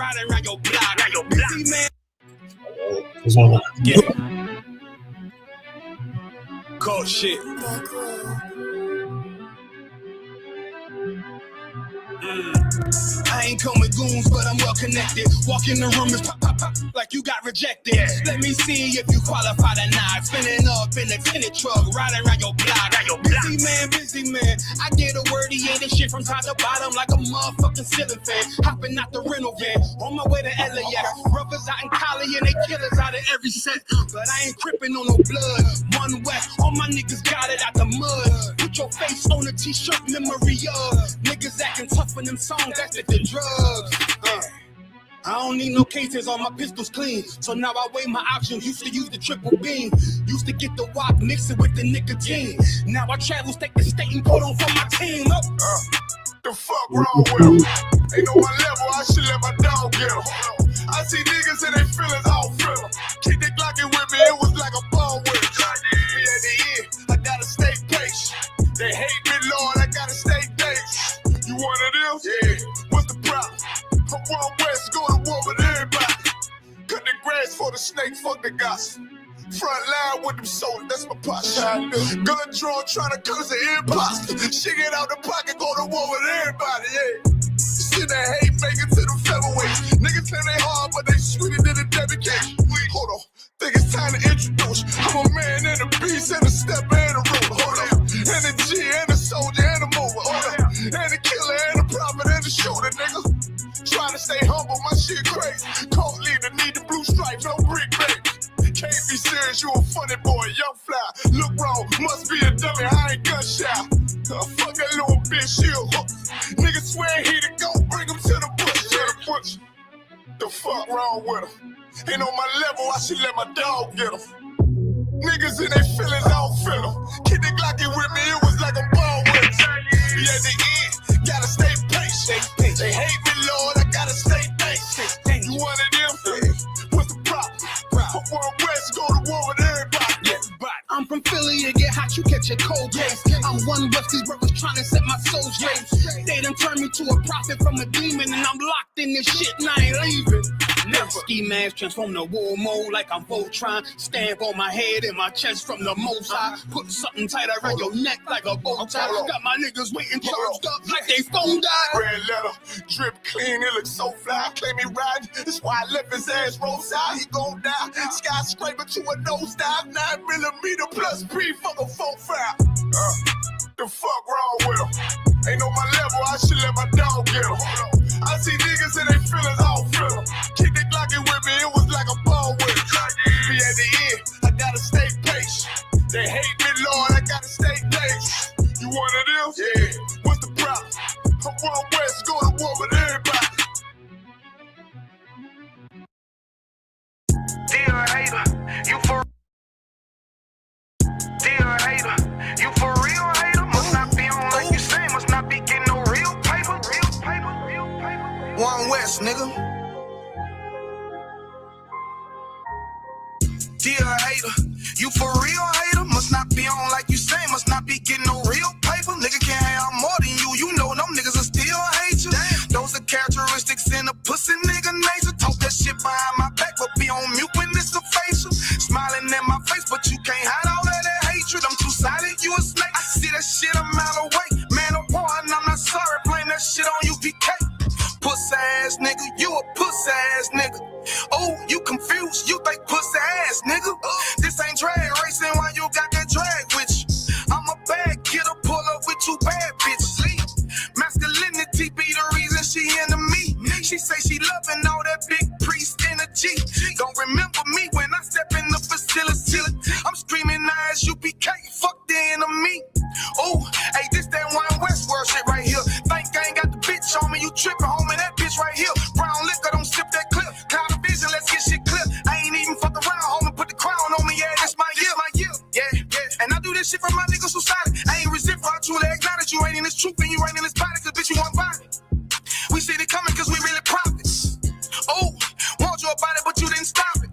riding around your block. See, man. This one. Yeah. Cold shit. I ain't come with goons, but I'm well connected. Walk in the room and pop, pop, pop, like you got rejected. Let me see if you qualify or not. Spinning up in a tinted truck, riding around your block. Busy man. I get a word, he ain't this shit from top to bottom like a motherfucking ceiling fan. Hopping out the rental van, on my way to LAX. Brothers out in Cali and they killers out of every set. But I ain't crippin' on no blood. One West, all my niggas got it out the mud. Put your face on a t-shirt, memory of niggas acting tough in them songs, that's the drugs. I don't need no cases, on my pistols clean. So now I weigh my options. Used to use the triple beam. Used to get the wop, mix it with the nicotine. Now I travel state to state and put on for my team. The fuck wrong with him? Ain't on my level, I should let my dog get him. I see niggas and they feelings all feel them. Keep the Glockin' with me, it was like a ball with it. Me at the end, I gotta stay patient. They hate me, Lord, I gotta stay patient. You one of them? Yeah. What's the problem? I'm one West, go to war with everybody. Cut the grass for the snake, fuck the gossip. Front line with them soldiers, that's my posture. Gun drawn, trying to curse an imposter. Shit get out the pocket, go to war with everybody, yeah. Shit that hate make it to the featherweights. Niggas say they hard, but they sweeter than a dedication. Hold on, think it's time to introduce. I'm a man and a beast and a stepper and a ruler. Hold on, and a G and a soldier and a mover. Hold on, and a killer and a prophet and a shooter, nigga. Trying to stay humble, my shit crazy. Cold leader, need the blue stripes, no brick baby. Can't be serious, you a funny boy, young fly. Look wrong, must be a dummy, I ain't gunshot. Fuck that little bitch, you a hook. Nigga swear he to go, bring him to the bush. The fuck wrong with him? Ain't on my level, I should let my dog get him. Niggas in their feelings, I don't feel them. Keep the Glockin' with me, it was like a ball with it. Be at the end, gotta stay patient. They hate me, Lord, I gotta stay patient. You one of them? What's the problem? I'm one West, go to war with everybody. I'm from Philly, you get hot, you catch a cold case. I'm one West, these brothers trying to set my soul straight. They done turned me to a prophet from a demon, and I'm locked in this shit and I ain't leaving. Never. Ski mask transform the war mode like I'm Voltron. Stamp on my head and my chest from the most high. Put something tight around your neck like a bow tie. Got my niggas waiting charged up like they phone died. Red letter, drip clean, it looks so fly. Claim he riding, that's why I left his ass roadside. He gon' die. Skyscraper to a nosedive. 9mm plus P, fuck a 4-5. The fuck wrong with him? Ain't on my level, I should let my dog get him. I see niggas and they feelings, I don't feel them. Keep the Glockin' with me, it was like a ball with it. Be at the end, I gotta stay patient. They hate me, Lord, I gotta stay patient. You one of them? Yeah. What's the problem? I'm one West, go to war with everybody. Dear hater, you for Dear hater, you for real hater? Must not be on like you say, must not be getting no real paper. One West, nigga. Dear hater, you for real hater? Must not be on like you say, must not be getting no real paper. Nigga can't have more than you know them niggas will still hate you. Damn. Those are characteristics in a pussy nigga nature. Talk that shit behind my back, but be on mute when it's a facial. Smiling in my face, but you can't hide all that hatred. I'm too silent, you a snake. I see that shit a mile away. Man of war, and I'm not sorry, blame that shit on you, PK. Pussy ass nigga, you a pussy ass nigga. Oh, you confused, you think pussy ass nigga. This ain't drag racing, why you got that drag with you? I'm a bad kidder, pull up with two bad bitches. Masculinity be the reason she into me. She say she loving all that big priest energy. Don't remember me when I step in the facility. I'm screaming as UPK, fuck the enemy. Oh, hey, this that one West world shit right here. Think I ain't got the bitch on me, you tripping, homie, that bitch right here. Brown liquor, don't sip that clip. Cloud of vision, let's get shit clipped. I ain't even fuck around, homie, put the crown on me, yeah, this my year. Yeah. And I do this shit for my niggas who solid. I ain't resent for I truly acknowledge you ain't in this truth and you ain't in this body, cause bitch, you want body. We see it coming cause we really prophets. Oh, want you about it, but you didn't stop it.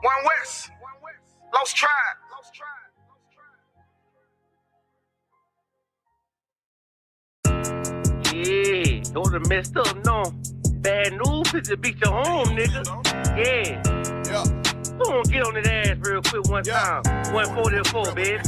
One West, Lost Tribe. Yeah, those are messed up, no. Bad news is to beat your home, nigga. Yeah. Come on, get on that ass real quick one time. 144, baby.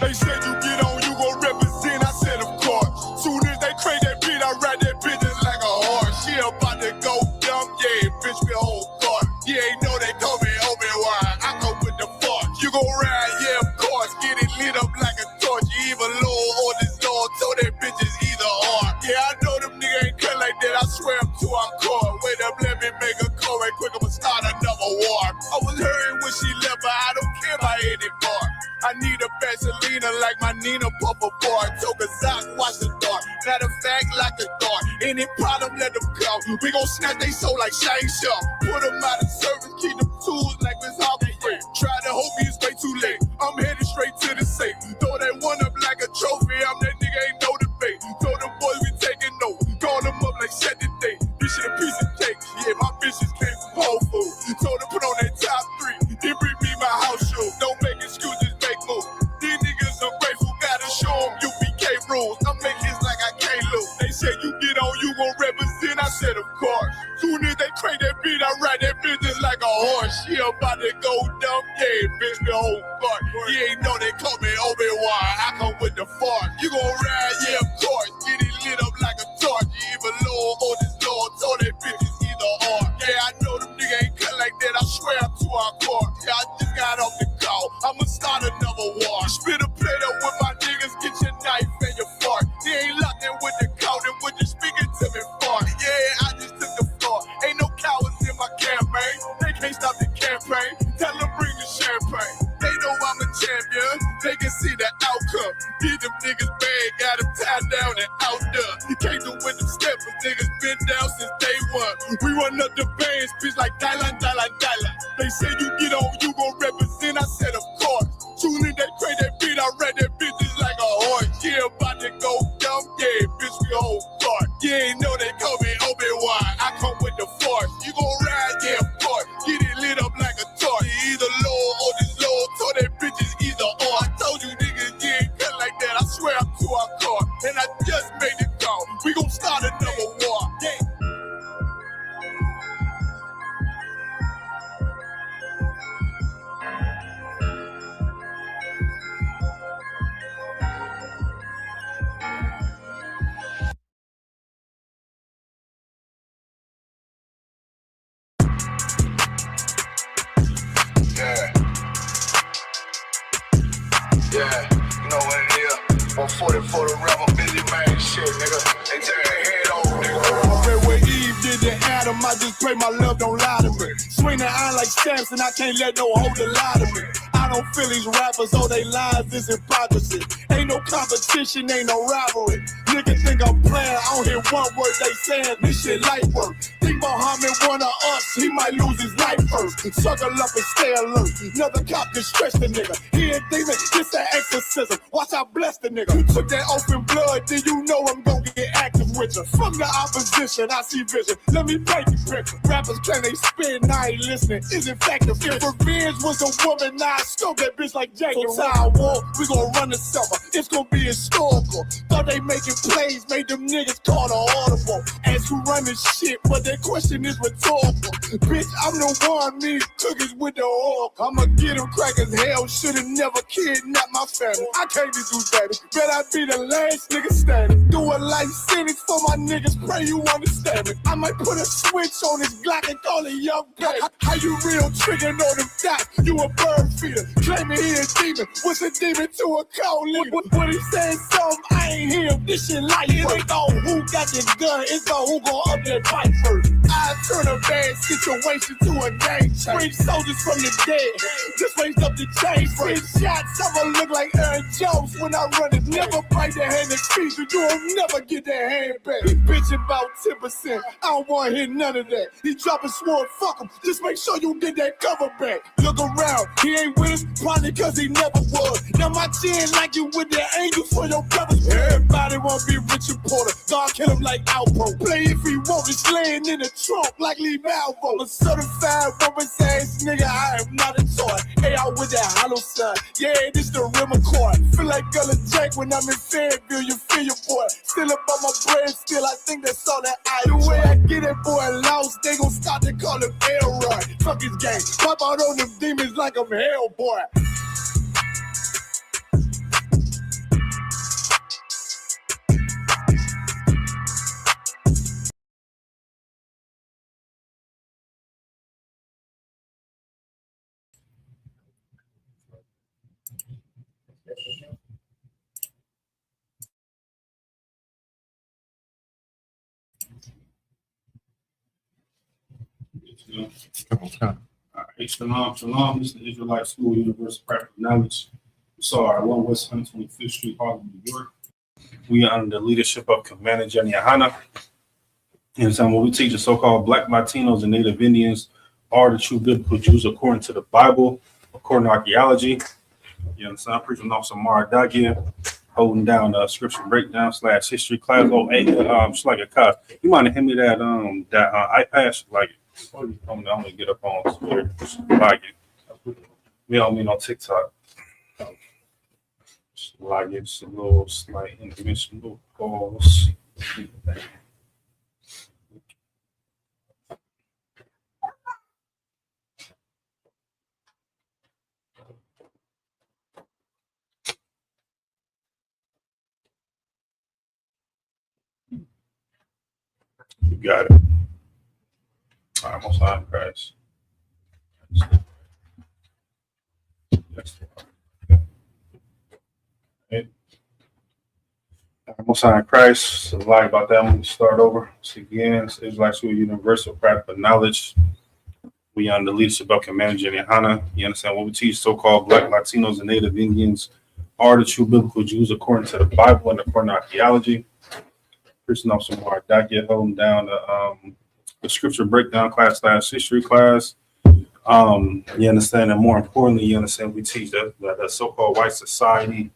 They said you get on, you gon' represent. I said, of course. Soon as they crank that beat, I ride that bitch just like a horse. She about to go dumb, yeah, bitch, me whole court. You ain't know they call me Obi-Wan. I go with the force. You gon' ride, yeah, of course. Get it lit up like a torch. You even low or this Lord, told that bitch is either or. Yeah, I know them niggas ain't cut like that. I swear I'm to our core. Wait up, let me make a call right quick. I'ma start another war. I was hurting when she left, but I don't care about anymore. I need a Vaseline like my Nina Puffer boy. Took a Zach, watch the door. Matter of fact, like the door. Any problem, let them go. We gon' snatch they soul like Shane Shaw. Put them out of service, keep them tools like Miss Harvey. Try to hope me, it's way too late. I'm headed straight to the safe. Throw that one up like a trophy. I'm that nigga, ain't no debate. Told them boys we taking notes. Call them up like set the date. This shit a piece of cake. Yeah, my bitches came from Whole Foods. Told them put on that top 3. Then bring me my house shoes. Don't make excuses, make moves. These niggas ungrateful, gotta show them UPK rules. I'm making this like I can't lose. They said you get on, you gon' represent. I said of course. Soon as they crank that beat, I ride that bitch just like a horse. She about to go dumb, yeah, bitch, the whole court. You ain't know they call me Obi-Wan. I come with the force. You gon' ride, yeah, of course. Get it lit up like a torch. You even low on this Lord, told that bitch is either or. Yeah, I know them niggas ain't cut like that. I swear I'm to our court. Yeah, I just got off the call. I'ma start another war. Spit a plate up with my niggas, get your knife and your fork. They ain't locked in with the count and with you speaking to me for. Yeah, I just took the floor. Ain't no cowards in my campaign. They can't stop the campaign. Tell them bring the champagne. They know I'm a champion. They can see the outcome. Did them niggas bad, got them tied down and out there. You can't do with them steppers. Niggas been down since day one. We run up the bands, bitch like Dylan. They say you get on, you gon' represent. I said of course. Soon as they crank that beat, I read that bitch just like a horse. Yeah, about to go dumb, yeah, bitch, we whole court. You ain't know they call me Obi-Wan. I come with the force. You gon' ride, yeah, of course. Get it lit up like a torch. You either low or this low, told that bitch is either or. I told you niggas, you ain't cut like that. I swear I'm to our court. And I just made it call. We gon' start another war. Yeah. Yeah, you know what it is. 140 for the rebel, busy man, shit, nigga. They turn their head over, nigga. I read where Eve did to Adam, I just pray my love don't lie to me. Swing the iron like stamps and I can't let no holder lie to me. I don't feel these rappers, all they lies is hypocrisy. Ain't no competition, ain't no rivalry. Niggas think I'm playing, I don't hear one word they saying, this shit light work. Think Muhammad one of us, he might lose his life first. Suckle up and stay alert. Another cop can stretch the nigga. He a demon, this an exorcism. Watch I bless the nigga. You took that open blood, then you know I'm gonna get active with you. From the opposition, I see vision. Let me break the picture. Rappers claim they spit and I ain't listening. Is in fact the fear. If revenge was a woman, now I scope that bitch like Jacob. So I war, we gon' run the summer. It's gon' be historical. Thought they making plays, made them niggas call the audible. Ask who run this shit, but that question is rhetorical. Bitch, I'm the one, me cookies with the oil. I'ma get them crackers, hell, should've never kidnapped my family. I can't just do that. Bet I be the last nigga standing. Do a life sentence for my niggas, pray you understand it. I might put a switch on this Glock and call it young pay. How you real triggering on them dots? You a bird feeder, claiming he a demon. What's a demon to a cold leader? What he saying something, I ain't hear. This shit like it ain't on who got this gun, it's on who gon' up that fight first. I turn a bad situation to a game change. Bring soldiers from the dead, just raised up the chain. Spin shots, I'ma look like Aaron Jones when I run it. Never bite the hand that feeds you, you'll never get that hand back. He bitching about 10%. I don't want to hear none of that. He dropping sword, fuck him. Just make sure you get that cover back. Look around, he ain't with us, probably cause he never was. Now my chin like you with the angels for your brothers. Everybody wanna be Richard Porter. God kill him like Alpo. Play if he want, it's laying in the trunk like Lee Malvo. A certified woman's ass nigga, I am not a toy. Hey, out with that hollow sign. Yeah, this the real McCoy. Feel like Gullah Jack when I'm in Fayetteville, you feel your boy. Still up on my bread, still I think that's all that I do. The way I get it, boy, lost, they gon' start to call him Elroy. Fuck his gang, pop out on them demons like I'm Hellboy. Shalom, shalom. This is the Israelite School, Universal Practical Knowledge. We saw our 1 West 125th Street, Harlem, New York. We are under the leadership of Commander Jenny Ahana. And so what we teach the so-called Black Latinos and Native Indians are the true biblical Jews according to the Bible, according to archaeology. You understand? I'm preaching off some Dagia, holding down the scripture breakdown / history class. Oh, hey, like a class. You mind hand me that iPad? Like it. I'm gonna get up on Twitter. Like it. We don't mean on TikTok. Like it's a little slight intermission, little pause. You got it. I almost on Christ. Almost on Christ. So lie about that. I'm going to start over. So again, it's like so universal practical knowledge. We on the leadership of Commander Jenny Ahana. You understand what we teach? So-called Black Latinos and Native Indians are the true biblical Jews according to the Bible and according to archaeology. Preaching off some more Dagia, holding down the scripture breakdown class / history class. You understand, and more importantly, you understand we teach that the so-called white society,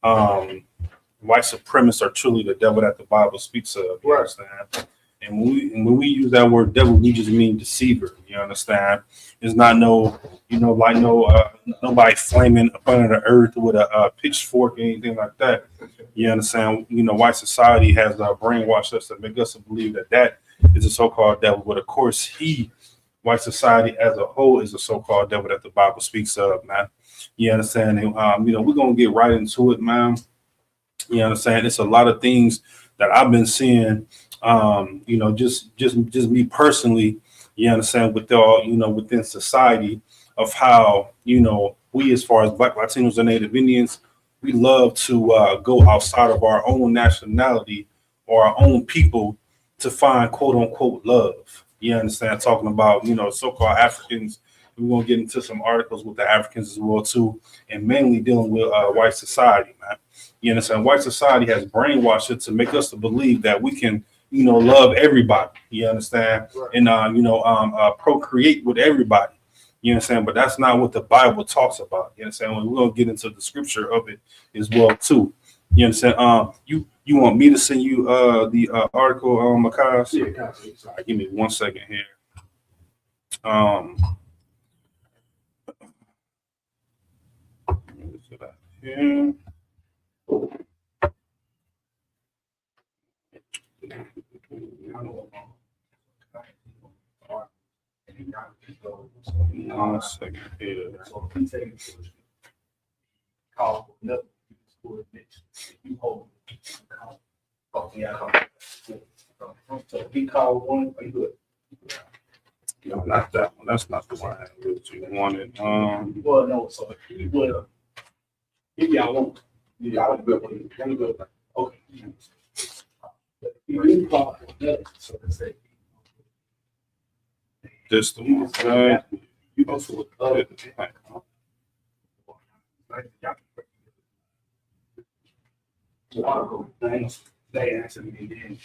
white supremacists are truly the devil that the Bible speaks of. You understand? And when we use that word devil, we just mean deceiver. You understand? It's not nobody flaming up under the earth with a pitchfork or anything like that. You understand? White society has brainwashed us to make us believe that is a so-called devil. But of course, white society as a whole is a so-called devil that the Bible speaks of, man. You understand? And, we're gonna get right into it, man. You understand? It's a lot of things that I've been seeing. Just me personally. You understand? With all within society of how we, as far as Black Latinos and Native Indians, we love to go outside of our own nationality or our own people to find quote unquote love. You understand? Talking about, so-called Africans. We're going to get into some articles with the Africans as well, too, and mainly dealing with white society, man. You understand? White society has brainwashed it to make us to believe that we can, love everybody. You understand? Right. And, procreate with everybody. You understand? But that's not what the Bible talks about. You understand? We're going to get into the scripture of it as well, too. You understand? You want me to send you the article, Makai? Yeah, sorry, give me 1 second here. Here. One second here. You hold so he called one. Are you good? No, not that one. That's not the one that you wanted. Well, no. So he would. If y'all want, y'all good one. Okay. You call so to say. This the one. Okay. You also look up. they answered me, and then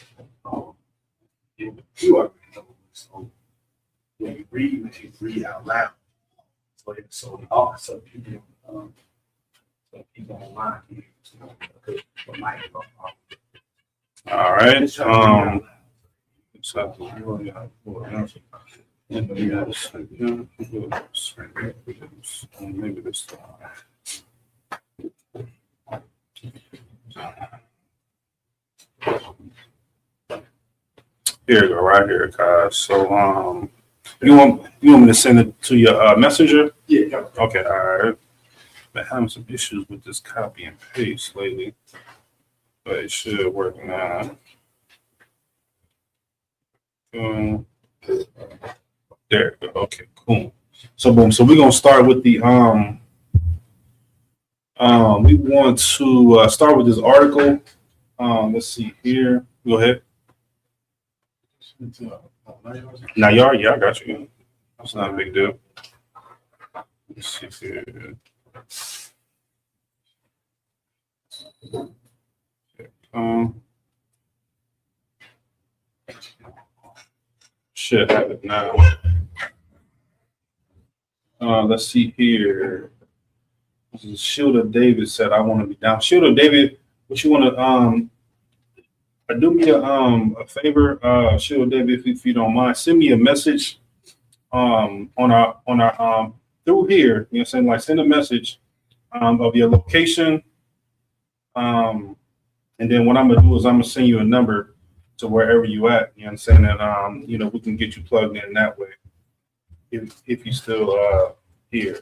you already know. So when you read out loud. So the officer people, so people online can All right. Maybe this. Here you go, right here, guys. So, you want me to send it to your messenger? Yeah. Okay, all right. Been having some issues with this copy and paste lately, but it should work now. There we go. Okay, cool. So boom. So we're gonna start with the we want to start with this article. Let's see here. Go ahead. Now, y'all, yeah, I got you. That's not a big deal. Let's see here. Should have it now. Let's see here. This is Shilda David said, "I want to be down." Shilda David, what you want to do me a favor, Shilda David, if you don't mind, send me a message on our through here. You know, saying like send a message of your location, and then what I'm gonna do is I'm gonna send you a number to wherever you at. You know what I'm saying? And you know, we can get you plugged in that way if you still here.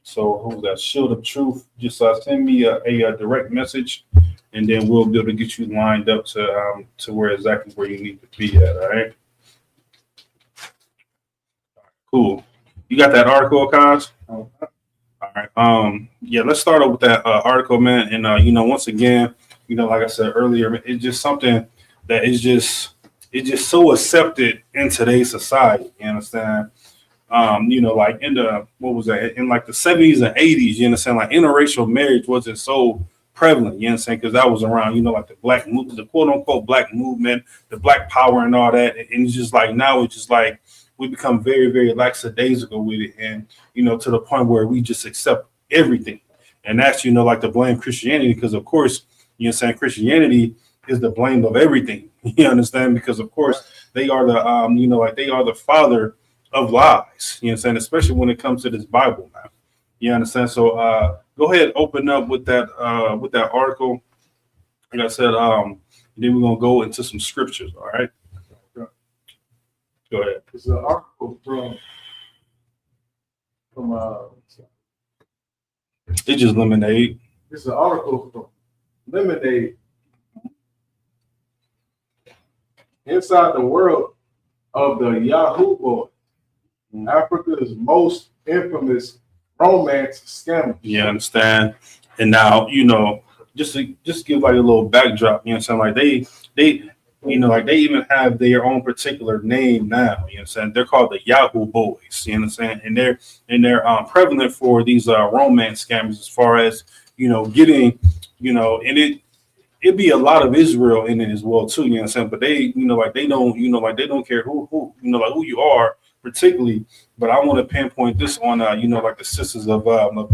So who's that? Shield of Truth. Just send me a direct message, and then we'll be able to get you lined up to where exactly where you need to be at. All right. Cool. You got that article, Kaz? All right. Yeah, let's start off with that article, man. And you know, once again, you know, like I said earlier, it's just something that is just so accepted in today's society. You understand? You know, like in the what was that in like the 70s and 80s, you understand, like interracial marriage wasn't so prevalent, you understand, because that was around, you know, like the quote unquote black movement, the black power and all that. And it's just like now it's just like we become very, very lackadaisical with it, and you know, to the point where we just accept everything. And that's, you know, like to blame Christianity, because of course, you know, saying Christianity is the blame of everything. You understand? Because of course they are the you know, like they are the father of lies, you know what I'm saying, especially when it comes to this Bible, man. You understand? So go ahead, open up with that article. Like I said, then we're gonna go into some scriptures, all right? Go ahead. It's an article from It's just Lemonade. It's an article from Lemonade. Inside the world of the Yahoo Boy, Africa's most infamous romance scam. You understand? And now, you know, just give like a little backdrop, you know what I'm saying? Like they you know, like they even have their own particular name now, you know what I'm saying? They're called the Yahoo Boys, you know what I'm saying? And they're prevalent for these romance scams as far as, you know, getting, you know, and it'd be a lot of Israel in it as well too, you know what I'm saying? But they, you know, like they don't, you know, like they don't care who, you know, like who you are particularly. But I want to pinpoint this on, you know, like the sisters of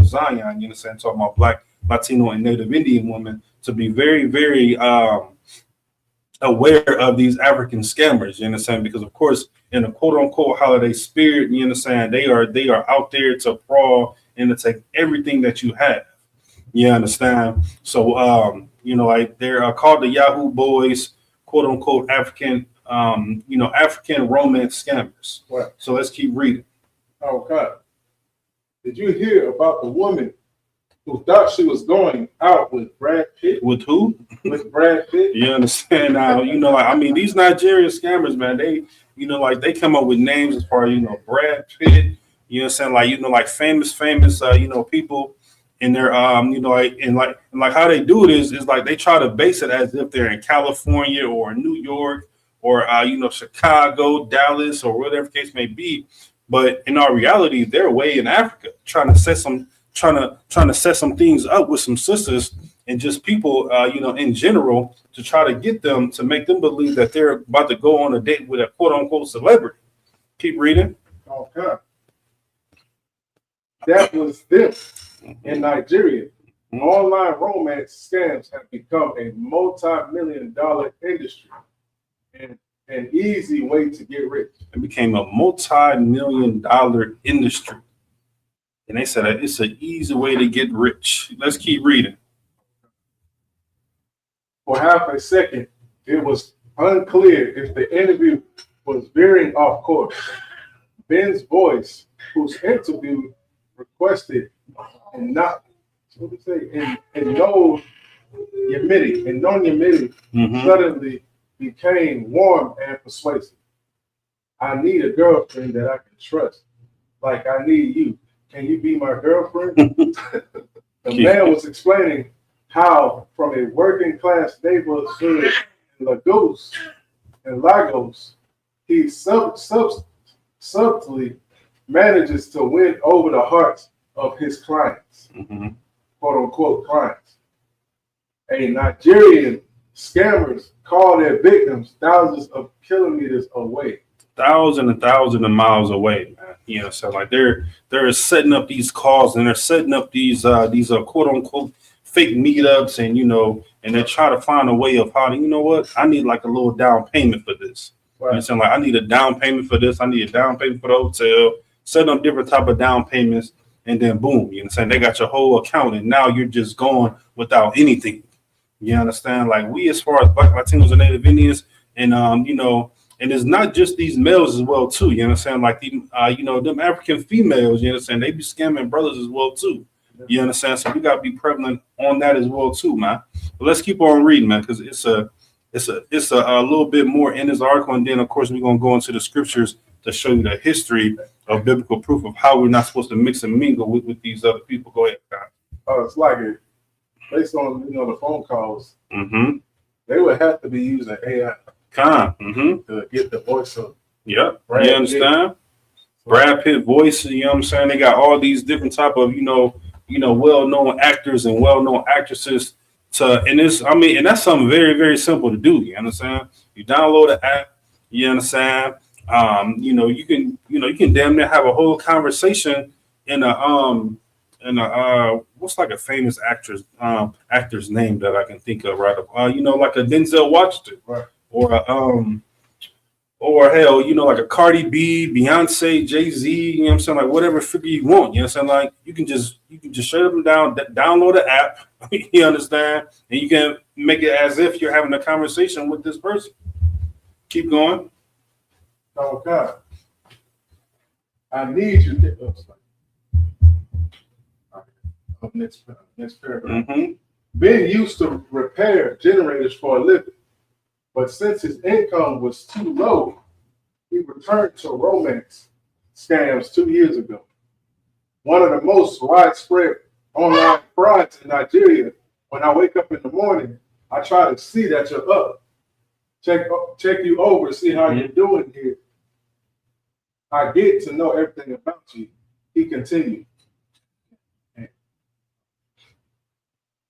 Zion, you know what I'm saying? Talking about Black, Latino, and Native Indian women to be very, very aware of these African scammers, you understand? Because of course, in a quote unquote holiday spirit, you understand, they are out there to brawl and to take everything that you have. You understand? So you know, like they're called the Yahoo Boys, quote unquote African, you know, African romance scammers. What? So let's keep reading. Okay. Did you hear about the woman who thought she was going out with Brad Pitt? With who? With Brad Pitt. You understand now? You know, like, I mean, these Nigerian scammers, man, they, you know, like they come up with names as far as, you know, Brad Pitt. You understand? Like, you know, like famous, you know, people. And they're you know, like and like how they do it is like they try to base it as if they're in California or New York or you know, Chicago, Dallas, or whatever case may be. But in our reality, they're way in Africa trying to set some things up with some sisters and just people, in general, to try to get them to make them believe that they're about to go on a date with a quote unquote celebrity. Keep reading. Okay. That was this in Nigeria. Online romance scams have become a multi-million-dollar industry and an easy way to get rich. It became a multi-million-dollar industry. And they said that it's an easy way to get rich. Let's keep reading. For half a second, it was unclear if the interview was veering off course. Ben's voice, whose interview requested and not, what did he say, in no Yemeni, suddenly became warm and persuasive. I need a girlfriend that I can trust. Like I need you. Can you be my girlfriend? The man was explaining how from a working class neighborhood in Lagos, he subtly manages to win over the hearts of his clients, quote unquote clients. A Nigerian scammers call their victims thousands of kilometers away. Thousands of miles away, man. So like they're setting up these calls and they're setting up these quote unquote fake meetups, and they're trying to find a way of how to, I need like a little down payment for this. Right. So like I need a down payment for this, I need a down payment for the hotel, setting up different type of down payments, and then boom, they got your whole account, and now you're just going without anything. You understand? Like we, as far as Black Latinos and Native Indians, and and it's not just these males as well too. You understand? Like them African females. You understand? They be scamming brothers as well too. You understand? So we gotta be prevalent on that as well too, man. But let's keep on reading, man, because it's a little bit more in this article, and then of course we're gonna go into the scriptures to show you the history of biblical proof of how we're not supposed to mix and mingle with these other people. Go ahead, Kyle. It's like it based on the phone calls. They would have to be using AI to get the voice of. Yep. You understand? Brad Pitt voice. You know what I'm saying? They got all these different type of well-known actors and well-known actresses. And that's something very, very simple to do. You understand? You download the app. You understand? You can damn near have a whole conversation in a what's like a famous actor's name that I can think of right up. Like a Denzel Washington, right? Or hell, like a Cardi B, Beyonce, Jay-Z, you know what I'm saying? Like whatever figure you want, you know what I'm saying? Like you can just shut them down, download the app, you understand? And you can make it as if you're having a conversation with this person. Keep going. Okay. I need you to next paragraph. Ben used to repair generators for a living, but since his income was too low, he returned to romance scams 2 years ago. One of the most widespread online frauds in Nigeria. When I wake up in the morning, I try to see that you're up, check you over, see how you're doing here. I get to know everything about you. He continued.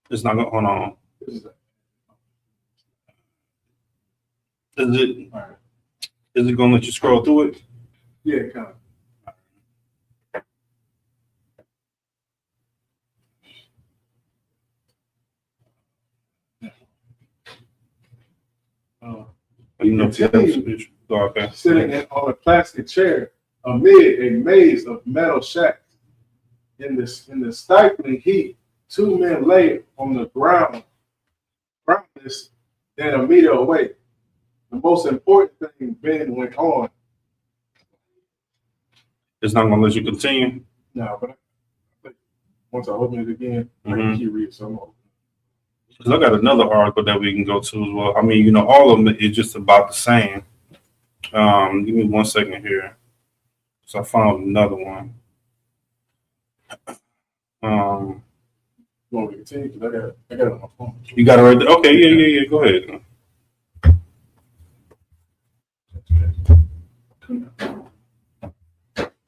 It's not going on. Is it going to let you scroll through it? Yeah, kind of. Sitting on a plastic chair amid a maze of metal shacks. In the stifling heat, two men lay on the ground, groundless, than a meter away. The most important thing Ben went on. It's not going to let you continue? No, but I think once I open it again, I can keep reading some more. Because I got another article that we can go to as well. I mean, all of them is just about the same. Give me 1 second here. So I found another one. You want me to continue? Because I got it on my phone. You got it right there? Okay, yeah. Go ahead.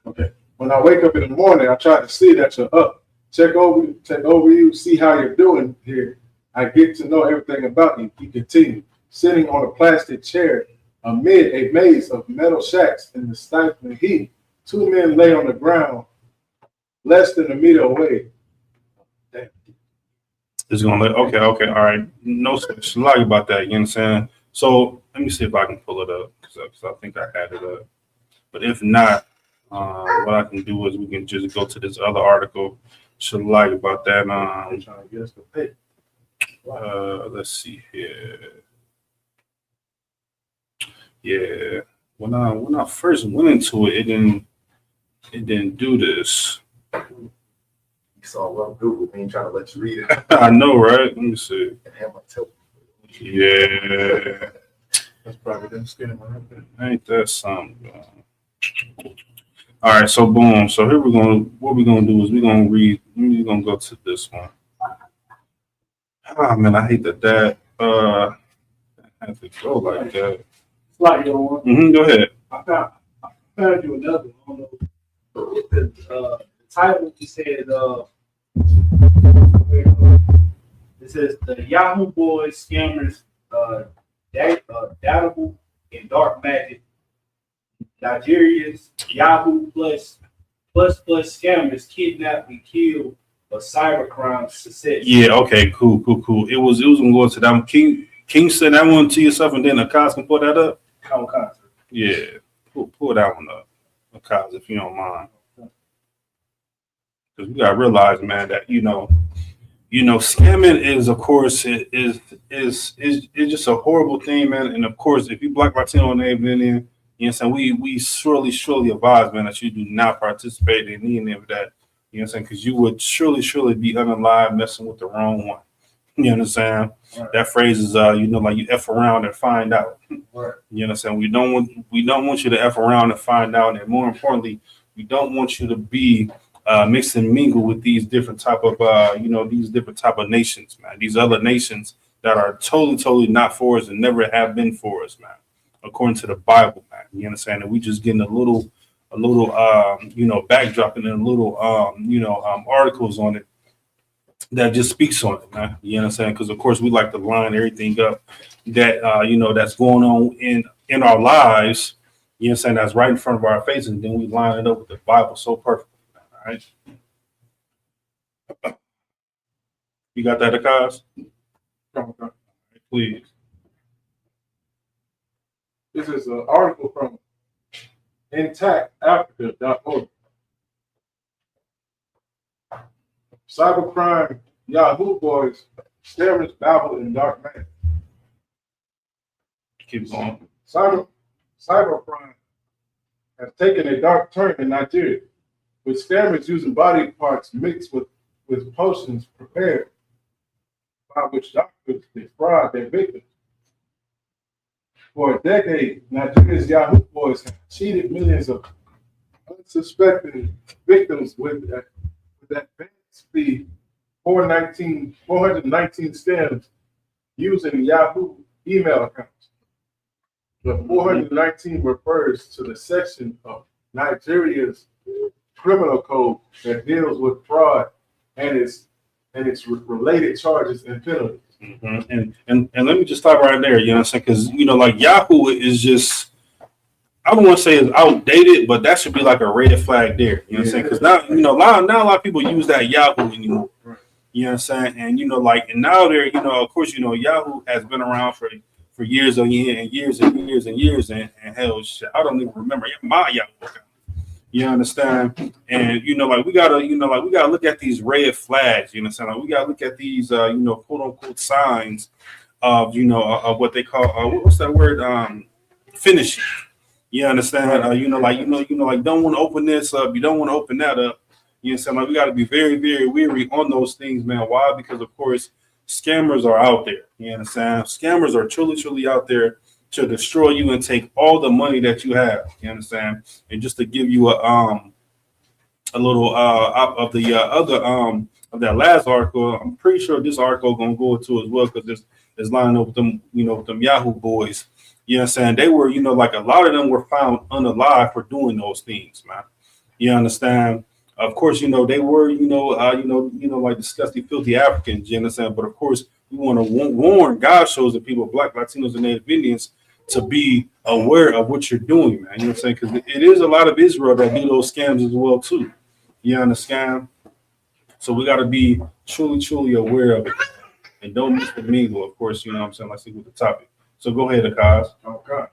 Okay. When I wake up in the morning, I try to see that you're up. Check over you, see how you're doing here. I get to know everything about you. He continued, sitting on a plastic chair amid a maze of metal shacks in the stifling heat. Two men lay on the ground less than a meter away. It's gonna let okay, all right. No such lie about that, you know what I'm saying? So let me see if I can pull it up because I think I had it up. But if not, what I can do is we can just go to this other article. Should lie about that. Trying to get us to pay. Let's see here. Yeah. When I first went into it, it didn't do this. You saw one Google, we ain't trying to let you read it. I know, right? Let me see. And have my tell Yeah. That's probably them skinning right there. Ain't that something? All right, so boom. So here what we're gonna do is we're gonna go to this one. Ah man, I hate that I have to go like that. Like your one. Go ahead. I found you another one. I don't know. The title he said it says the Yahoo Boys scammers doubtable and dark magic. Nigeria's Yahoo plus scammers kidnap and kill a cybercrime success. Yeah, okay, cool. It was gonna go to that one. King said that one to yourself and then Akash can pull that up. Yeah. Pull that one up. Akash, if you don't mind. Because we gotta realize, man, that scamming is, of course, is just a horrible thing, man. And of course, if you Black, Latino, and Native Indian, you know what I'm saying, we surely advise, man, that you do not participate in any of that. You know what I'm saying? Because you would surely be unalive messing with the wrong one. You know what I'm saying? Right. That phrase is, like you F around and find out. Right. You know what I'm saying? We don't want you to F around and find out. And more importantly, we don't want you to be mix and mingle with these different type of nations, man. These other nations that are totally not for us and never have been for us, man. According to the Bible, man. You understand? And we just getting a little backdrop and then a little articles on it that just speaks on it, man. You know what I'm saying? Because of course we like to line everything up that that's going on in our lives. You know what I'm saying? That's right in front of our faces, and then we line it up with the Bible so perfect. All right. You got that, Akash? Please. This is an article from intactafrica.org. Cybercrime Yahoo Boys scammers babble in dark magic. Keep going. Cybercrime has taken a dark turn in Nigeria, with scammers using body parts mixed with potions prepared by which doctors defraud their victims. For a decade, Nigeria's Yahoo Boys have cheated millions of unsuspecting victims with advanced speed 419 scams using Yahoo email accounts. The 419 refers to the section of Nigeria's criminal code that deals with fraud and its related charges and penalties. Mm-hmm. And let me just stop right there. You know what I'm saying? Because like Yahoo is just, I don't want to say it's outdated, but that should be like a red flag there. You know what I'm saying? Because now now a lot of people use that Yahoo anymore. Right. You know what I'm saying? And and now they're of course Yahoo has been around for years and years and hell shit, I don't even remember my Yahoo account. You understand? And we gotta look at these red flags. You know what I'm saying? Like, we gotta look at these quote unquote signs of of what they call what's that word, finishing. You understand? Don't want to open this up. You don't want to open that up. You know what I'm saying? Like, we got to be very, very weary on those things, man. Why? Because of course scammers are out there. You understand? Scammers are truly out there to destroy you and take all the money that you have. You understand? And just to give you a little of the other of that last article, I'm pretty sure this article gonna go into as well, because this is lining up with them, with them Yahoo boys. You know what I'm saying? They were, like a lot of them were found unalive for doing those things, man. You understand? Of course, they were, like disgusting, filthy Africans, you understand? But of course, we want to warn God shows the people, Black, Latinos, and Native Indians to be aware of what you're doing, man. You know what I'm saying? Because it is a lot of Israel that do those scams as well, too. You understand? So we got to be truly, truly aware of it. And don't miss the mingle, of course, you know what I'm saying? Let's see with the topic. So go ahead, Akaz. Okay.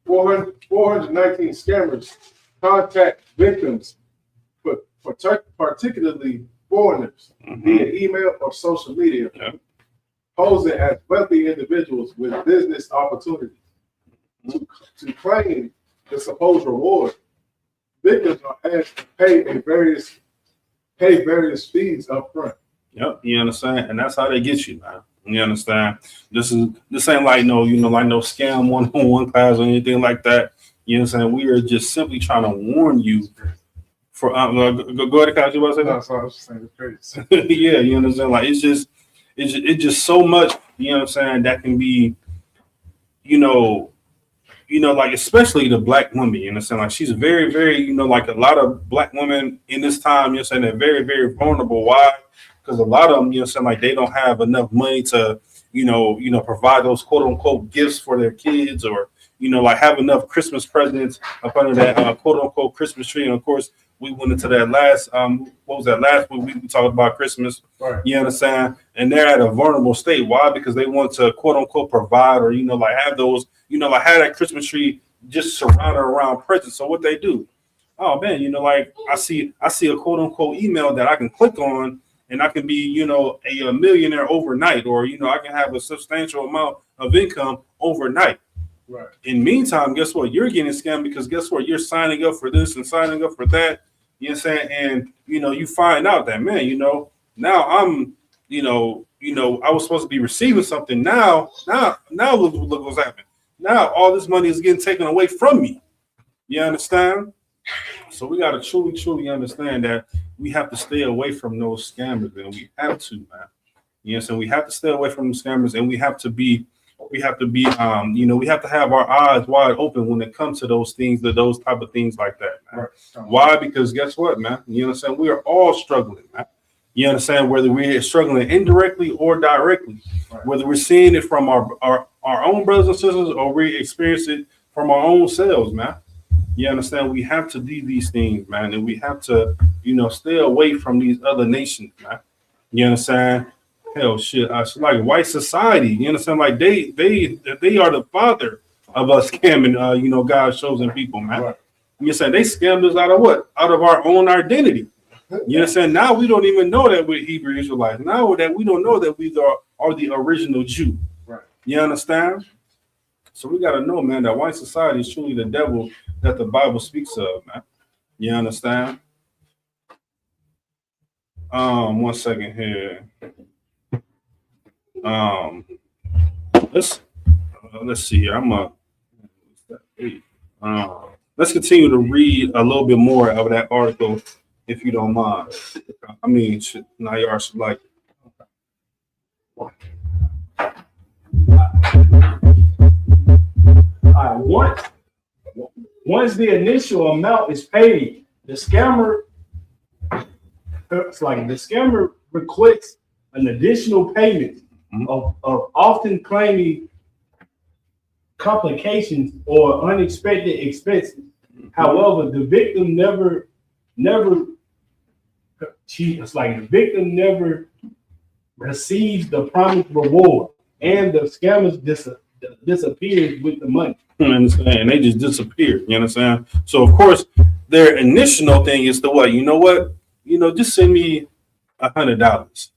419 scammers contact victims, particularly foreigners, via email or social media, posing as wealthy individuals with business opportunities. To claim the supposed reward, victims are asked to pay various fees up front. Yep, you understand? And that's how they get you, man. You understand? This ain't like no scam one-on-one class or anything like that. You understand? We are just simply trying to warn you. For go ahead, Kyle, you want to say that? No, so I was just saying it's crazy. Yeah, you understand? Like it's just so much. You know what I'm saying? That can be, like especially the Black women. You understand? Like she's very, very, like a lot of Black women in this time. You know, saying they're very, very vulnerable. Why? Because a lot of them, like they don't have enough money to, provide those quote unquote gifts for their kids, or like have enough Christmas presents up under that quote unquote Christmas tree. And of course, we went into that last what was that last week? We talked about Christmas. Right. You understand? And they're at a vulnerable state. Why? Because they want to quote unquote provide, or like have those, like have that Christmas tree just surrounded around presents. So what they do? Oh man, like I see a quote unquote email that I can click on. And I can be, a millionaire overnight, or, I can have a substantial amount of income overnight. Right. In meantime, guess what? You're getting scammed because guess what? You're signing up for this and signing up for that. You know what I'm saying? And, you find out that, man, now I'm, I was supposed to be receiving something. Now look what's happening. Now all this money is getting taken away from me. You understand? So we got to truly, truly understand that we have to stay away from those scammers, and we have to, man. You know, so we have to stay away from the scammers, and we have to have our eyes wide open when it comes to those things, those type of things like that, man. Right. Why? Because guess what, man? You understand? We are all struggling, man. You understand? Whether we're struggling indirectly or directly, right. Whether we're seeing it from our own brothers and sisters, or we experience it from our own selves, man. You understand? We have to do these things, man, and we have to, stay away from these other nations, man. You understand? Hell, shit, it's like white society. You understand? Like they are the father of us scamming, God's chosen people, man. Right. You understand? They scammed us out of what? Out of our own identity. You understand? Now we don't even know that we're Hebrew Israelites. Now that we don't know that we are the original Jew. Right. You understand? So we got to know, man, that white society is truly the devil that the Bible speaks of, man. You understand? 1 second here. Let's see here. Let's continue to read a little bit more of that article, if you don't mind. I mean, Nayar should like. Once the initial amount is paid, the scammer requests an additional payment of often claiming complications or unexpected expenses. However, the victim never receives the promised reward, and the scammers disappears with the money. You understand? They just disappear. You understand? So of course, their initial thing is to what? You know what? Just send me $100.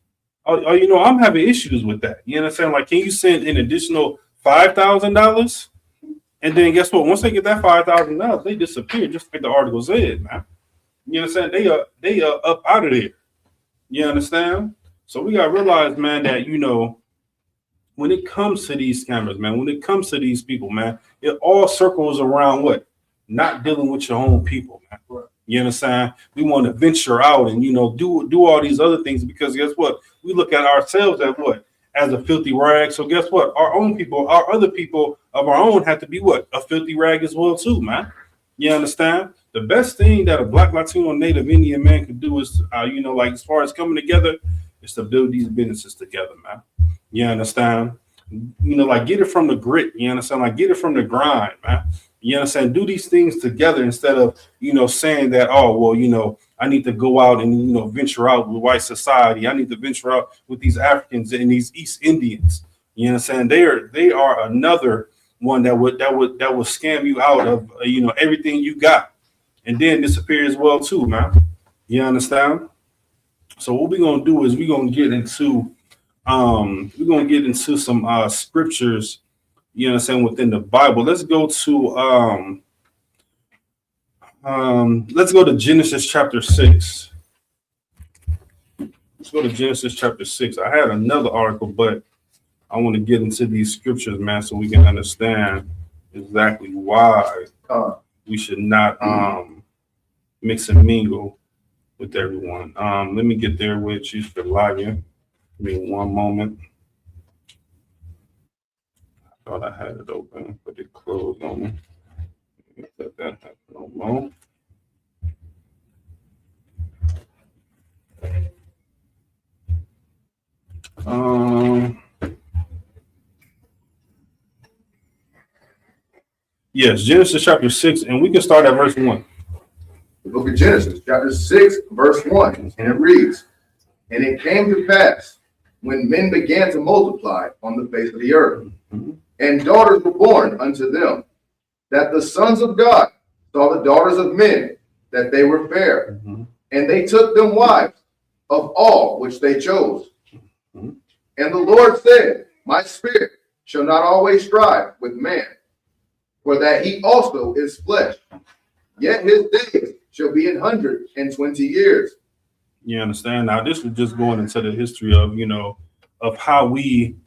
Oh, I'm having issues with that. You understand? Like, can you send an additional $5,000? And then guess what? Once they get that $5,000, they disappear, just like the article said, man. You understand? They are up out of there. You understand? So we gotta realize, man, that when it comes to these scammers, man, when it comes to these people, man, it all circles around what? Not dealing with your own people, man. Right. You understand? We want to venture out and do all these other things because guess what? We look at ourselves as what? as a filthy rag. So guess what? Our own people, our other people of our own have to be what? A filthy rag as well too, man. You understand? The best thing that a Black, Latino, Native Indian man could do is, like as far as coming together, is to build these businesses together, man. You understand? Like get it from the grit. You understand? Like get it from the grind, man. You understand? Do these things together instead of, saying that, oh, well, I need to go out and, venture out with white society. I need to venture out with these Africans and these East Indians. You understand? They are another one that would scam you out of, everything you got and then disappear as well too, man. You understand? So what we're going to do is we're going to get into some scriptures, you understand, within the Bible. Let's go to Genesis chapter 6. Let's go to Genesis chapter 6. I had another article, but I want to get into these scriptures, man, so we can understand exactly why we should not mix and mingle with everyone. Let me get there with you for live. Give me one moment. I thought I had it open, but it closed on me. Let that happen no more. Yes, Genesis chapter 6, and we can start at verse 1. The book of Genesis, chapter 6, verse 1, and it reads, "And it came to pass, when men began to multiply on the face of the earth, and daughters were born unto them, that the sons of God saw the daughters of men, that they were fair, and they took them wives of all which they chose. And the Lord said, My spirit shall not always strive with man, for that he also is flesh, yet his days shall be 120 years." You understand? Now, this was just going into the history of, of how we,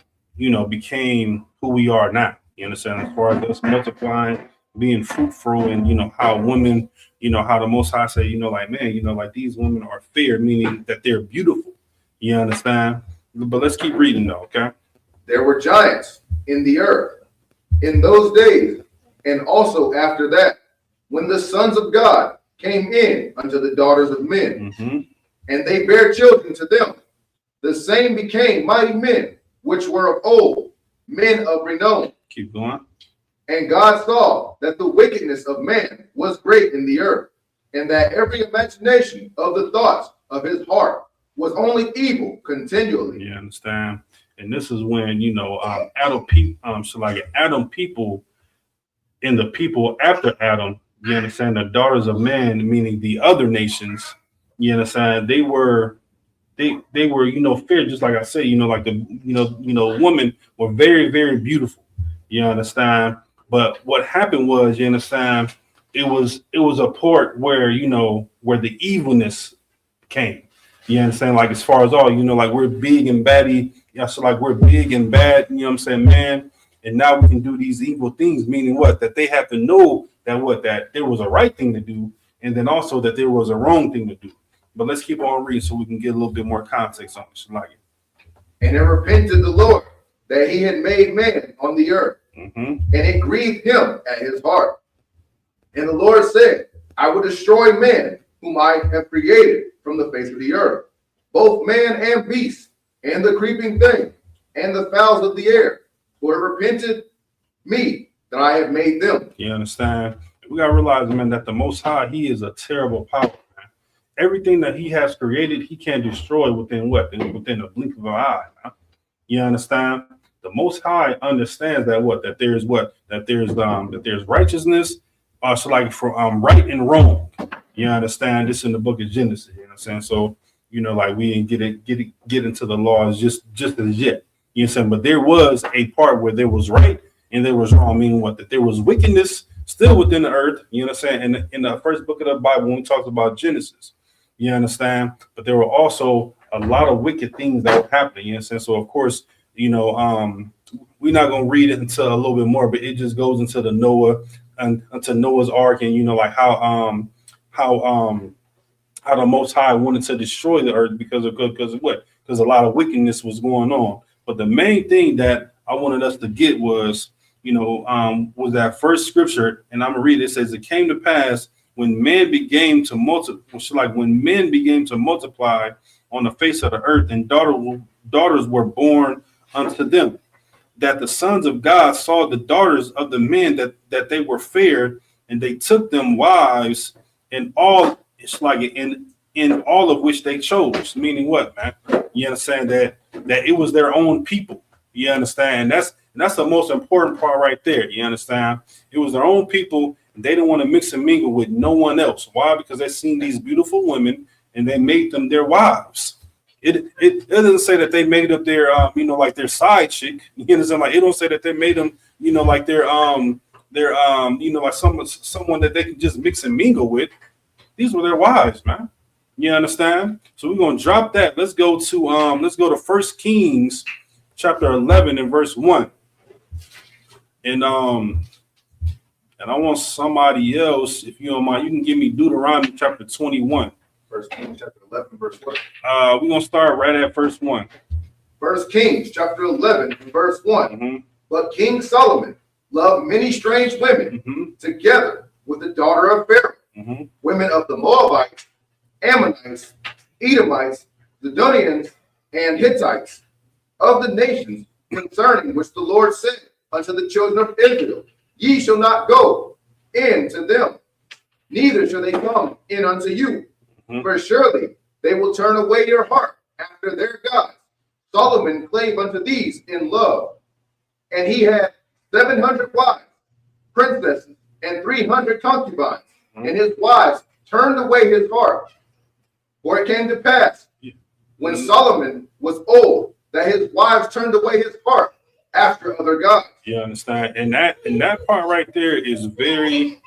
became who we are now. You understand? As far as us multiplying, being fruitful, and, how women, how the Most High say, like, man, like these women are fair, meaning that they're beautiful. You understand? But let's keep reading though, okay? "There were giants in the earth in those days, and also after that, when the sons of God came in unto the daughters of men, and they bare children to them. The same became mighty men, which were of old, men of renown. Keep going. And God saw that the wickedness of man was great in the earth, and that every imagination of the thoughts of his heart was only evil continually." You understand? And this is when, Adam people and the people after Adam, you understand, the daughters of man, meaning the other nations, you understand, they were, fair, just like I said, like the women were very, very beautiful. You understand? But what happened was, you understand, it was a part where, where the evilness came. You understand? Like as far as all, like we're big and baddie. Yeah, so like we're big and bad, you know what I'm saying, man. And now we can do these evil things, meaning what? That they have to know that there was a right thing to do, and then also that there was a wrong thing to do. But let's keep on reading so we can get a little bit more context on this. Like it. "And it repented the Lord that he had made man on the earth, and it grieved him at his heart. And the Lord said, I will destroy man whom I have created from the face of the earth, both man and beast, and the creeping thing, and the fowls of the air, for it repented me that I have made them." You understand? We gotta realize, man, that the Most High, he is a terrible power, man. Everything that he has created, he can destroy within within a blink of an eye, man. You understand? The Most High understands that there's righteousness, so like for right and wrong. You understand? This in the book of Genesis. You know what I'm saying? So like we didn't get into the laws just as yet. You know what I'm saying? But there was a part where there was right and there was wrong, meaning what? That there was wickedness still within the earth. You know what I'm saying? In the first book of the Bible, when we talked about Genesis, you understand? But there were also a lot of wicked things that were happening. You know what I'm saying? So of course, we're not gonna read it until a little bit more, but it just goes into the Noah and into Noah's Ark, and like how the Most High wanted to destroy the earth because of what? Because a lot of wickedness was going on. But the main thing that I wanted us to get was, was that first scripture, and I'm gonna read it. It says, "It came to pass when men began to multiply on the face of the earth, and daughters were born unto them, that the sons of God saw the daughters of the men that they were fair, and they took them wives, and all it's like in all of which they chose." Meaning what, man? You understand that it was their own people. You understand? That's the most important part right there. You understand? It was their own people, and they didn't want to mix and mingle with no one else. Why? Because they seen these beautiful women and they made them their wives. It doesn't say that they made up their like their side chick. You understand? Like, it don't say that they made them like their like someone that they can just mix and mingle with. These were their wives, man. You understand? So we're gonna drop that. Let's go to 1 Kings chapter 11 and verse 1. And I want somebody else, if you don't mind, you can give me Deuteronomy chapter 21. 1 Kings chapter 11, verse 1. We're gonna start right at verse 1. 1 Kings chapter 11, verse 1. Mm-hmm. But King Solomon loved many strange women, Mm-hmm. together with the daughter of Pharaoh, Mm-hmm. women of the Moabites, Ammonites, Edomites, Zidonians, and Hittites, of the nations concerning which the Lord said unto the children of Israel, Ye shall not go in to them, neither shall they come in unto you. Mhm. For surely they will turn away your heart after their gods. Solomon clave unto these in love, and he had 700 wives, princesses, and 300 concubines, Mhm. and his wives turned away his heart. For it came to pass, when Solomon was old, that his wives turned away his heart after other gods. You understand? And that part right there is very,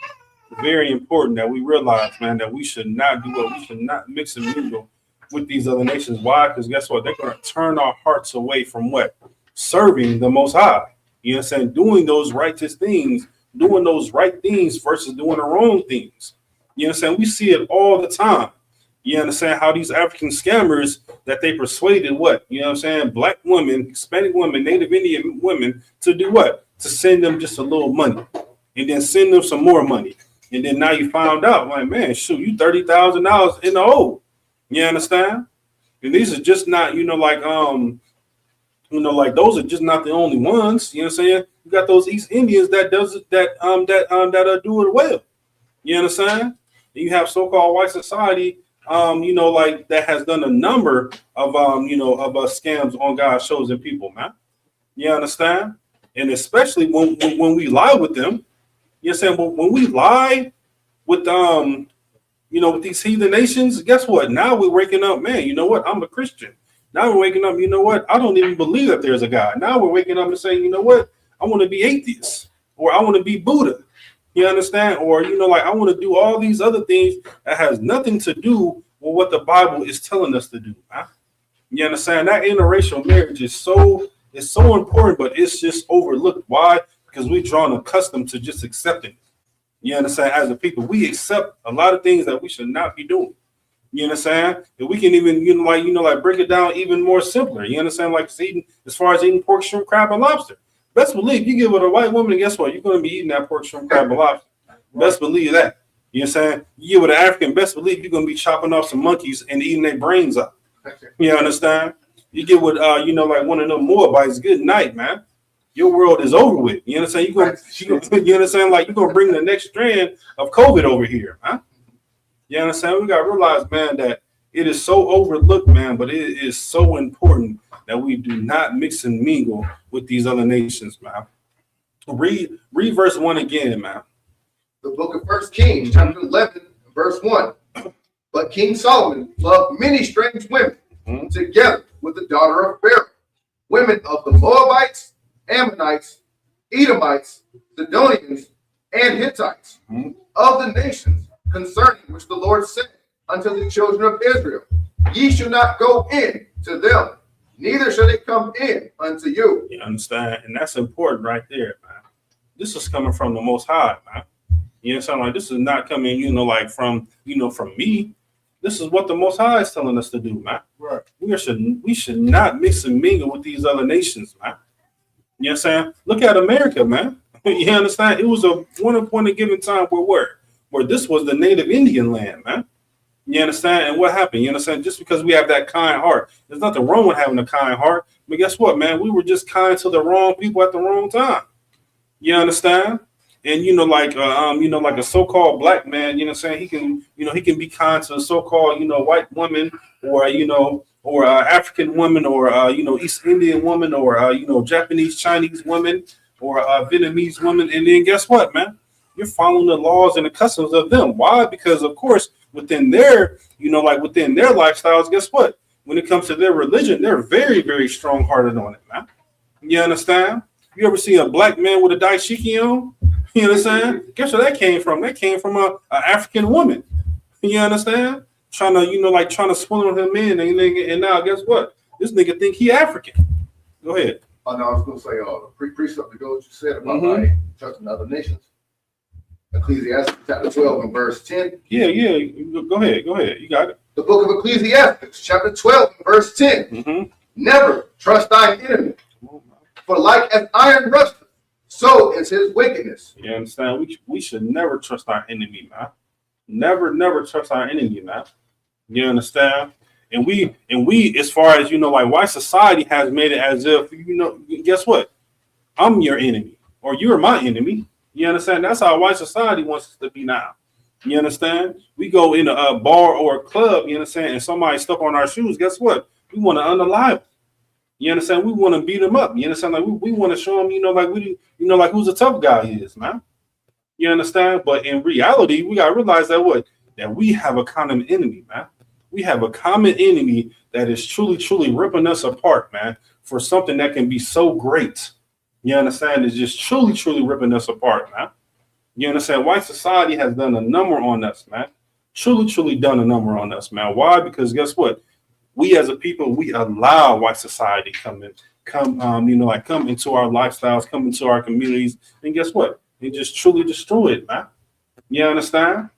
very important, that we realize, man, that we should not do what we should not mix and mingle with these other nations. Why? Because guess what? They're going to turn our hearts away from what? Serving the Most High. You understand? Doing those righteous things, doing those right things versus doing the wrong things. You understand? We see it all the time. You understand how these African scammers that they persuaded what? You know what I'm saying? Black women, Hispanic women, Native Indian women to do what? To send them just a little money and then send them some more money. And then now you found out, like, man, shoot, you $30,000 in the hole. You understand? And these are just not, like those are just not the only ones. You know what I'm saying? You got those East Indians that do it well. You understand? And you have so-called white society, like that has done a number of scams on God's chosen people, man. You understand? And especially when we lie with them, you know what I'm saying? When we lie with with these heathen nations, guess what? Now we're waking up, man. You know what? I'm a Christian. Now we're waking up. You know what? I don't even believe that there's a God. Now we're waking up and saying, you know what? I want to be atheist, or I want to be Buddha. You understand? Or I want to do all these other things that has nothing to do with what the Bible is telling us to do. Huh? You understand? That interracial marriage is so important, but it's just overlooked. Why? Because we're drawn accustomed to just accepting it. You understand? As a people, we accept a lot of things that we should not be doing. You understand? And we can even, break it down even more simpler. You understand? Like as far as eating pork, shrimp, crab, and lobster. Best believe you get with a white woman, and guess what? You're going to be eating that pork, shrimp, crab, and lobster. Best believe that. You know what I'm saying? You get with an African, best believe you're going to be chopping off some monkeys and eating their brains up. You understand? You get with, like one of them Moabites, good night, man. Your world is over with. You understand? You understand? Like, you're going to bring the next strand of COVID over here, huh? You understand? We got to realize, man, that it is so overlooked, man, but it is so important that we do not mix and mingle with these other nations, man. Read verse 1 again, man. The book of 1 Kings, chapter 11, verse 1. But King Solomon loved many strange women, together with the daughter of Pharaoh, women of the Moabites, Ammonites, Edomites, Zidonians, and Hittites, of the nations concerning which the Lord said unto the children of Israel, Ye shall not go in to them, neither shall they come in unto you. You understand? And that's important right there, man. This is coming from the Most High, man. You understand? Like, this is not coming, from me. This is what the Most High is telling us to do, man. Right. We should not mix and mingle with these other nations, man. You know what I'm saying? Look at America, man. You understand? It was a one point of given time where this was the native Indian land, man. You understand? And what happened? You understand? Just because we have that kind heart, there's nothing wrong with having a kind heart. But guess what, man? We were just kind to the wrong people at the wrong time. You understand? And like a so-called black man, you know what I'm saying? He can be kind to a so-called, white woman or African woman or East Indian woman or Japanese, Chinese woman or Vietnamese woman. And then guess what, man? You're following the laws and the customs of them. Why? Because of course, within their, within their lifestyles, guess what? When it comes to their religion, they're very, very strong-hearted on it, man. You understand? You ever see a black man with a dashiki on? You understand? Guess where that came from? That came from a African woman. You understand? Trying to swindle him in, and now guess what? This nigga think he African. Go ahead. Oh no, I was gonna say the precept to go what you said about like trusting other nations. Ecclesiastes chapter 12 and verse 10. Yeah. Go ahead. You got it. The book of Ecclesiastes, chapter 12 and verse 10. Mm-hmm. Never trust thine enemy, for like as iron rusteth, so is his wickedness. You understand? We should never trust our enemy, man. Never trust our enemy, man. You understand? And we, as far as white society has made it as if guess what? I'm your enemy, or you're my enemy. You understand? That's how white society wants us to be now. You understand? We go in a bar or a club, you understand, and somebody step on our shoes. Guess what? We want to unalive. You understand? We want to beat them up. You understand? Like we want to show them, who's a tough guy is, man. You understand? But in reality, we gotta realize that we have a common enemy, man. We have a common enemy that is truly ripping us apart, man, for something that can be so great. You understand? It's just truly ripping us apart, man. You understand? White society has done a number on us, man. Truly done a number on us, man. Why? Because guess what? We as a people, we allow white society come into our lifestyles, come into our communities, and guess what? They just truly destroy it, man. You understand?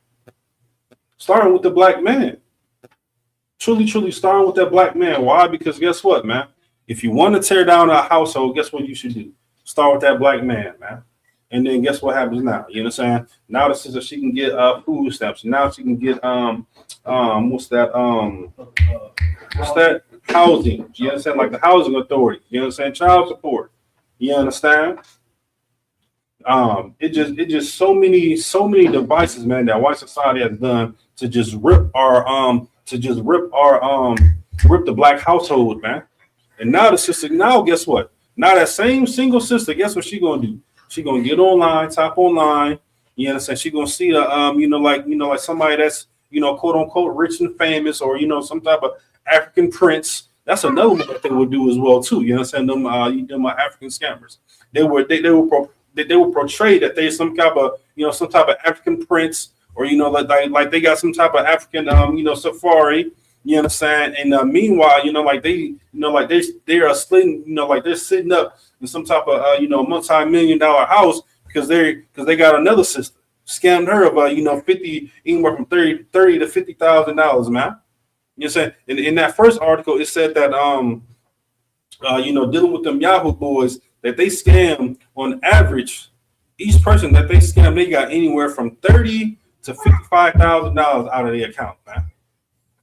Starting with the black man. Truly starting with that black man. Why? Because guess what, man? If you want to tear down a household, guess what you should do? Start with that black man, man. And then guess what happens now? You know what I'm saying? Now the sister, she can get food stamps. Now she can get what's that? Housing. You understand? Like the housing authority. You know what I'm saying? Child support. You understand? It just so many devices, man, that white society has done to just rip the black household, man. And now the sister, guess what? Now that same single sister, guess what she gonna do? She gonna get online, type online. You understand? She gonna see like somebody that's quote unquote rich and famous, or some type of African prince. That's another one that they would do as well too. You understand? Them African scammers. They will portray that there's some type of African prince, or like they got some type of African safari. You understand? And meanwhile, they are sitting, they're sitting up in some type of multi-million-dollar house because they got another sister scammed her of 50, anywhere from $30 to $50,000, man. You know what I'm saying? In that first article, it said that dealing with them Yahoo boys, that they scam on average, each person that they scam, they got anywhere from $30,000 to $55,000 out of their account, man.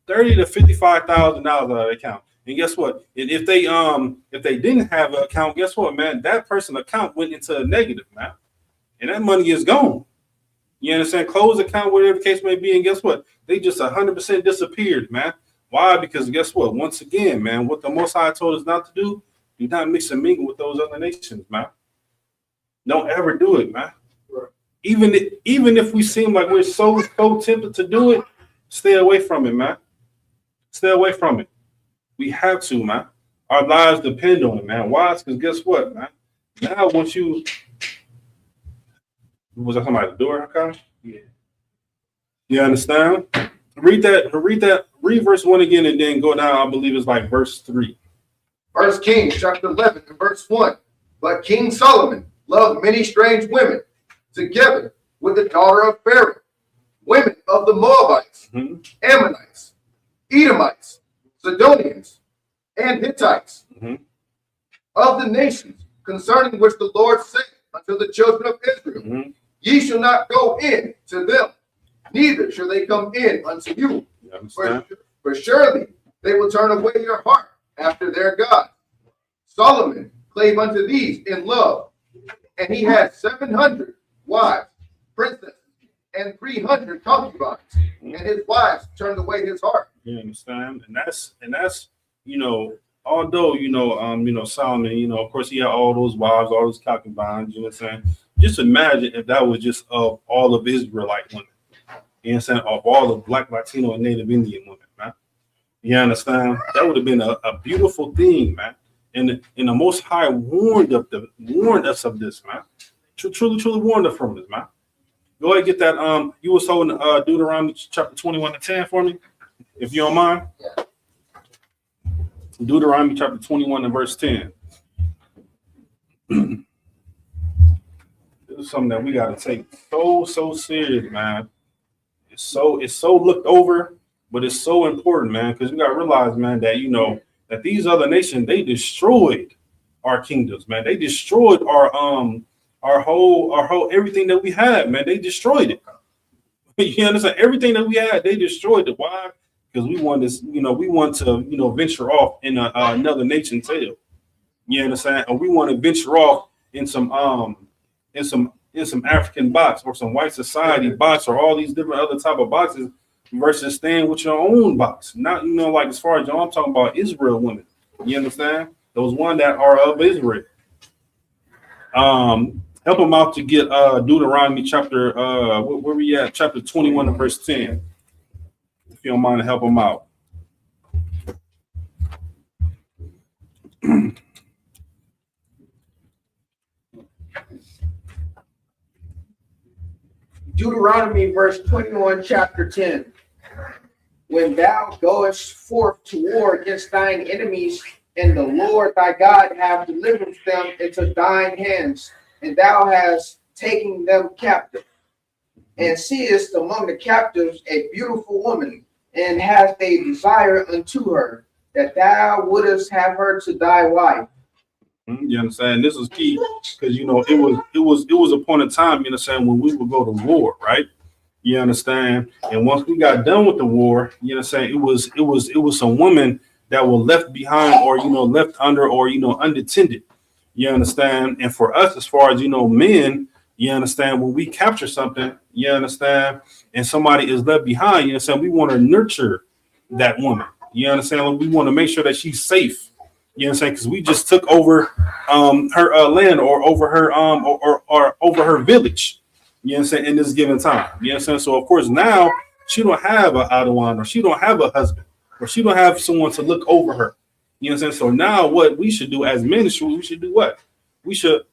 $30,000 to $55,000 out of their account. And guess what? And if they didn't have an account, guess what, man? That person's account went into a negative, man. And that money is gone. You understand? Closed account, whatever the case may be, and guess what? They just 100% disappeared, man. Why? Because guess what? Once again, man, what the Most High told us not to do not mix and mingle with those other nations, man. Don't ever do it, man. Right. Even if we seem like we're so tempted to do it, stay away from it, man. Stay away from it. We have to, man. Our lives depend on it, man. Why? Because guess what, man? Now, once you... Was that somebody at the door, okay? Yeah. You understand? Read verse 1 again, and then go down, I believe it's like verse 3. 1 Kings chapter 11 and verse 1. But King Solomon loved many strange women, together with the daughter of Pharaoh, women of the Moabites, Ammonites, Edomites, Sidonians, and Hittites, of the nations concerning which the Lord said unto the children of Israel, ye shall not go in to them, neither shall they come in unto you. For surely they will turn away your heart after their God. Solomon clave unto these in love, and he had 700 wives, princesses, and 300 concubines, and his wives turned away his heart. You understand? And that's although Solomon, of course he had all those wives, all those concubines, you know what I'm saying? Just imagine if that was just of all of Israelite women. You know what I'm saying? Of all the Black, Latino, and Native Indian women, man. You understand? That would have been a beautiful thing, man. And the Most High warned us of this, man. Truly warned us from this, man. Go ahead and get that. You was holding Deuteronomy chapter 21:10 for me, if you don't mind. Yeah. Deuteronomy chapter 21 and verse 10. This is something that we got to take so serious, man. It's so looked over, but it's so important, man, because we got to realize, man, that that these other nations, they destroyed our kingdoms, man. They destroyed our whole everything that we had, man. They destroyed it. You understand? Everything that we had, they destroyed it. Why? Because we want to venture off in another nation's tail. You understand? Or we want to venture off in some African box or some white society box or all these different other type of boxes versus staying with your own box. Not, like as far as I'm talking about Israel women. You understand? Those ones that are of Israel. Help them out to get Deuteronomy chapter where we at? Chapter 21 and verse 10. If you don't mind to help them out. Deuteronomy verse 21, chapter 10. When thou goest forth to war against thine enemies, and the Lord thy God hath delivered them into thine hands, and thou hast taken them captive, and seest among the captives a beautiful woman, and hast a desire unto her, that thou wouldest have her to thy wife. You understand? This is key because it was a point of time, you understand, when we would go to war, right? You understand? And once we got done with the war, you understand, it was some women that were left behind or left under or unattended. You understand? And for us, as far as men, you understand, when we capture something, you understand, and somebody is left behind, you understand, we want to nurture that woman. You understand? We want to make sure that she's safe. You know what I'm saying? Because we just took over her land or over her or over her village. You know what I'm saying? In this given time. You know what I'm saying? So of course now she don't have an Adawan, or she don't have a husband, or she don't have someone to look over her. You know what I'm saying? So now what we should do as ministry, we should do what? We should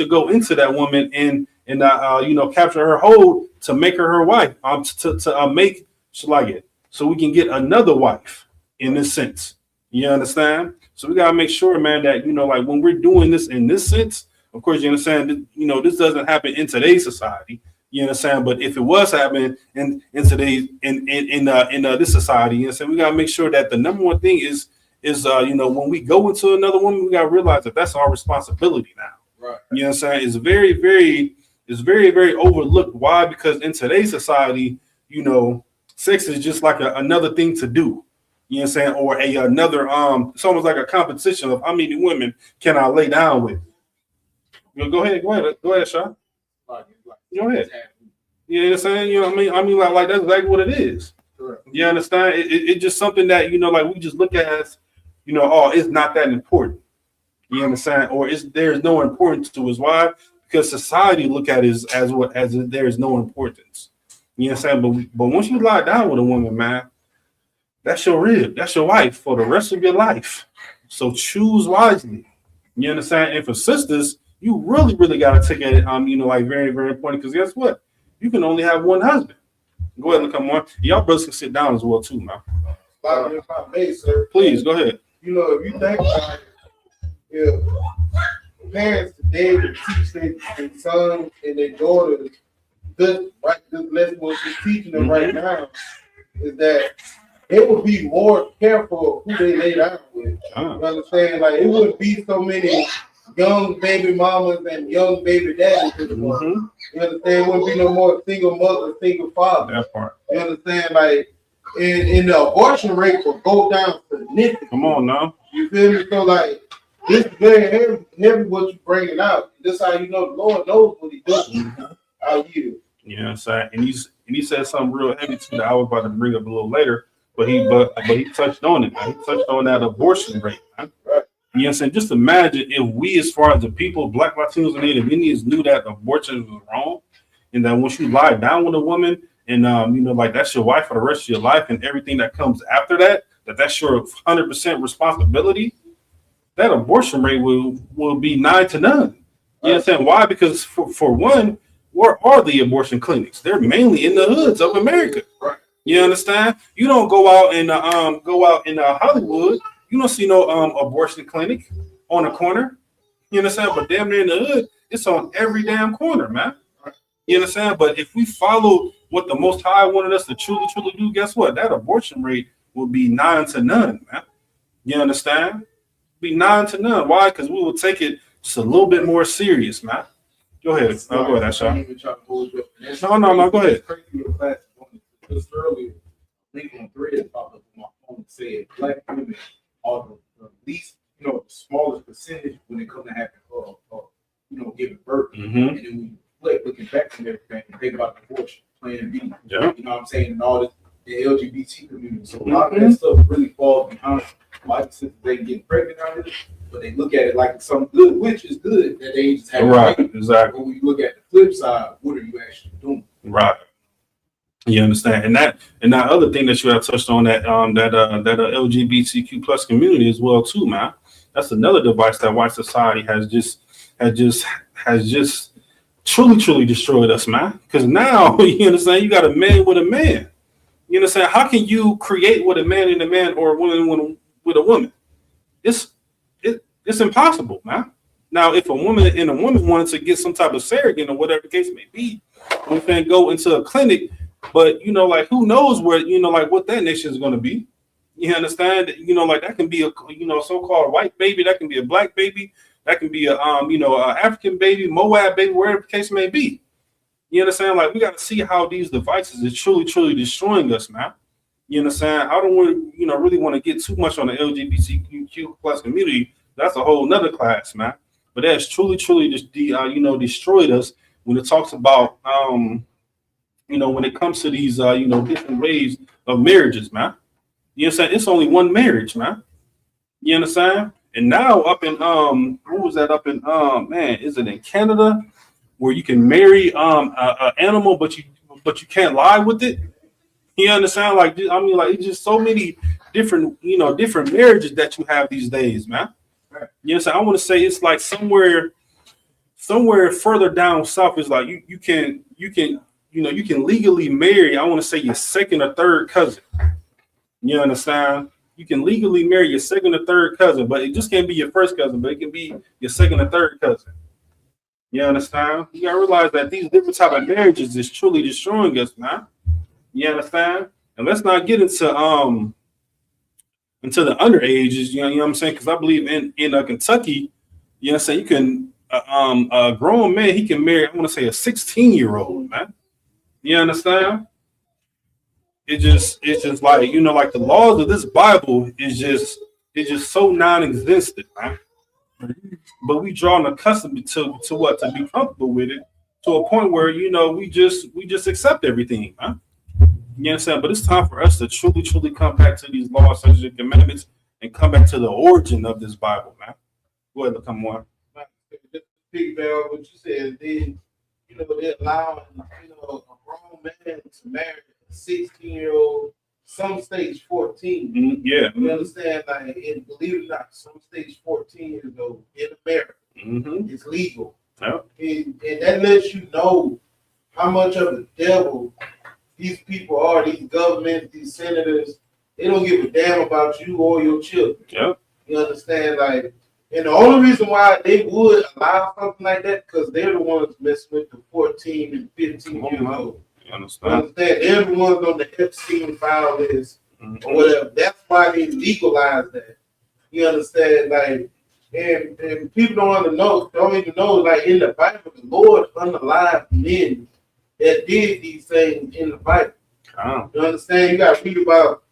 go into that woman and capture her hold to make her wife. To make so we can get another wife in this sense. You understand? So we gotta make sure, man, that like when we're doing this in this sense, of course, you understand, this doesn't happen in today's society. You understand? But if it was happening in today's in this society, you understand, we gotta make sure that the number one thing is when we go into another woman, we gotta realize that that's our responsibility now. Right. You know what I'm saying? It's very, very overlooked. Why? Because in today's society, sex is just like another thing to do. You know what I'm saying? Or another, it's almost like a competition of how many women can I lay down with. Go ahead, Sean. Go ahead. You know what I'm saying? You know what I mean? I mean, like that's exactly what it is. Correct. You understand? It's just something that, like we just look at as, it's not that important. You understand? Or there's no importance to it. Why? Because society look at it as there's no importance. You know what I'm saying? But once you lie down with a woman, man, that's your rib. That's your wife for the rest of your life. So choose wisely. You understand? And for sisters, you really, really got to take it, very, very important. Because guess what? You can only have one husband. Go ahead and come on. Y'all brothers can sit down as well, too, man. If I may, sir. Please, go ahead. If you think about it, if parents today would teach their sons and their daughters good, right? This lesson what she's teaching them right now is that they would be more careful who they lay down with. You understand? Like it wouldn't be so many young baby mamas and young baby daddies anymore. You understand? It wouldn't be no more single mother, single father. That part. You understand? Like in the abortion rate will go down significantly. Come on now. You feel me? So like this is very heavy what you bringing out. This how you know the Lord knows what He doing out here. You know what I'm saying? And he said something real heavy too that I was about to bring up a little later, but he touched on it, man. He touched on that abortion rate, man. Right. You know what I'm saying? Just imagine if we, as far as the people, Black, Latinos, and Native Indians, knew that abortion was wrong, and that once you lie down with a woman, and you know, like that's your wife for the rest of your life, and everything that comes after that, that's your 100% responsibility. That abortion rate will be 9 to none. You know what I'm saying? Why? Because for one, where are the abortion clinics? They're mainly in the hoods of America. Right. You understand? You don't go out in Hollywood. You don't see no abortion clinic on the corner. You understand? But damn near in the hood, it's on every damn corner, man. You understand? But if we follow what the Most High wanted us to truly do, guess what? That abortion rate will be 9 to none, man. You understand? Be 9 to none. Why? Because we will take it just a little bit more serious, man. Go ahead. Go ahead, Asha. No. Go ahead. Just earlier, link on thread popped up on my phone and said Black women are the least, the smallest percentage when it comes to having, giving birth. And then when you looking back on everything and think about abortion, Plan B, you know what I'm saying, and all this, the LGBT community. So a lot of that stuff really falls behind. Why? Since they get pregnant out of it, but they look at it like it's something good, which is good that they just have. Right, exactly. But when you look at the flip side, what are you actually doing? Right. You understand, and that other thing that you have touched on that LGBTQ plus community as well too, man. That's another device that white society has just truly destroyed us, man. Because now you understand, you got a man with a man. You understand? How can you create with a man and a man or a woman with a woman? It's impossible, man. Now, if a woman and a woman wanted to get some type of surrogate or whatever the case may be, we can go into a clinic. But like who knows where like what that nation is going to be? You understand? Like that can be a so-called white baby, that can be a black baby, that can be a African baby, Moab baby, wherever the case may be. You understand? Like we got to see how these devices is truly destroying us, man. You understand? I don't want really want to get too much on the LGBTQ plus community. That's a whole nother class, man. But that's truly destroyed us when it talks about when it comes to these different ways of marriages, man. You understand? It's only one marriage, man. You understand? And now up in what was that up in is it in Canada where you can marry an animal but you can't lie with it? You understand? Like it's just so many different marriages that you have these days, man. You know, so I want to say it's like somewhere further down south is like you can legally marry, I want to say your second or third cousin. You understand? You can legally marry your second or third cousin, but it just can't be your first cousin, but it can be your second or third cousin. You understand? You gotta realize that these different type of marriages is truly destroying us, man. You understand? And let's not get into the underages, you know what I'm saying? Because I believe in Kentucky, you know what I'm saying, you can a grown man, he can marry, I want to say a 16-year-old, man. You understand? It's just like, like the laws of this Bible is just so non-existent, man. But we drawn accustomed to what, to be comfortable with it to a point where we just accept everything, man. You understand? But it's time for us to truly come back to these laws, statutes, and commandments, and come back to the origin of this Bible, man. Go ahead, come on. Just piggyback what you said, then they're allowing a grown man to marry a 16-year-old, some states 14. Mm-hmm. Yeah. You understand? Like, and believe it or not, some states 14 years old in America. Mm-hmm. It's legal. Yep. And that lets you know how much of the devil these people are, these governments, these senators. They don't give a damn about you or your children. Yep. You understand? Like, And the only reason why they would allow something like that, because they're the ones messing with the 14 and 15 years old. You You understand? understand? They're the ones on the Epstein file list Mhm. or whatever. That's why they legalized that. You understand? Like, and people don't even know, like in the Bible, the Lord unalived men that did these things in the Bible. Oh. You understand? You got to read about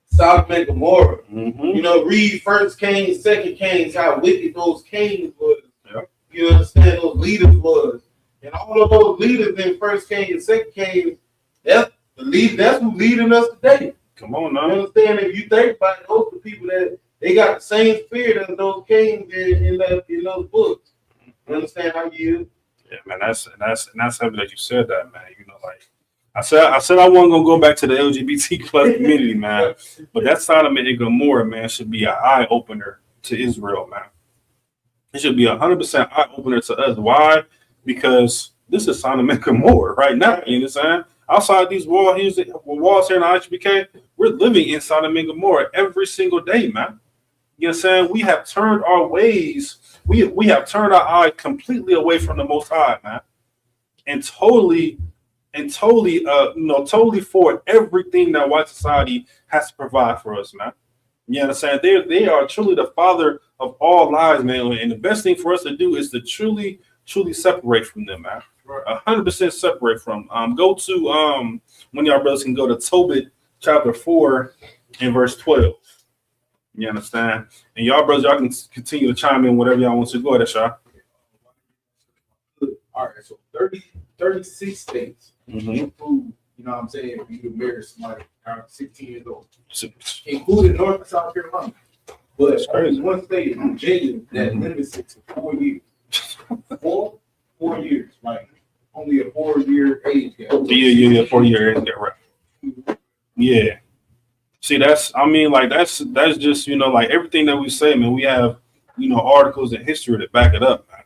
Sodom and Gomorrah. Mm-hmm. You know, read First Kings, Second Kings, how wicked those kings was. Yep. You understand? Those leaders was, and all of those leaders in First Kings and Second Kings, that's who's leading us today. Come on You now. understand? If you think about it, those are the people that they got the same spirit as those kings in those books. You understand how you? Yeah, man, that's heavy that you said that, man. You know, like I said I wasn't gonna go back to the LGBT plus community, man. But that Sodom and Gomorrah, man, should be an eye opener to Israel, man. It should be 100% eye opener to us. Why? Because this is Sodom and Gomorrah right now. You understand? Outside these walls here in the HBK, we're living in Sodom and Gomorrah every single day, man. You know what I'm saying? We have turned our ways, we have turned our eye completely away from the Most High, man, and totally for everything that white society has to provide for us, man. You know what I'm saying? They are truly the father of all lies, man. And the best thing for us to do is to truly separate from them, man. 100% separate from. Go to one of y'all brothers can go to Tobit chapter 4 and verse 12. You understand? And y'all brothers, y'all can continue to chime in whatever y'all want to. Go ahead, Shaw. All right, so 36 states. Mm-hmm. You know what I'm saying? If you marry somebody around 16 years old, including North and South Carolina. But there's one state in Virginia that limits it to 4 years. 4 years, like only a 4-year age gap. Yeah, 4-year age gap, right? Yeah. See, that's just, you know, like everything that we say, man, we have, you know, articles and history to back it up, man.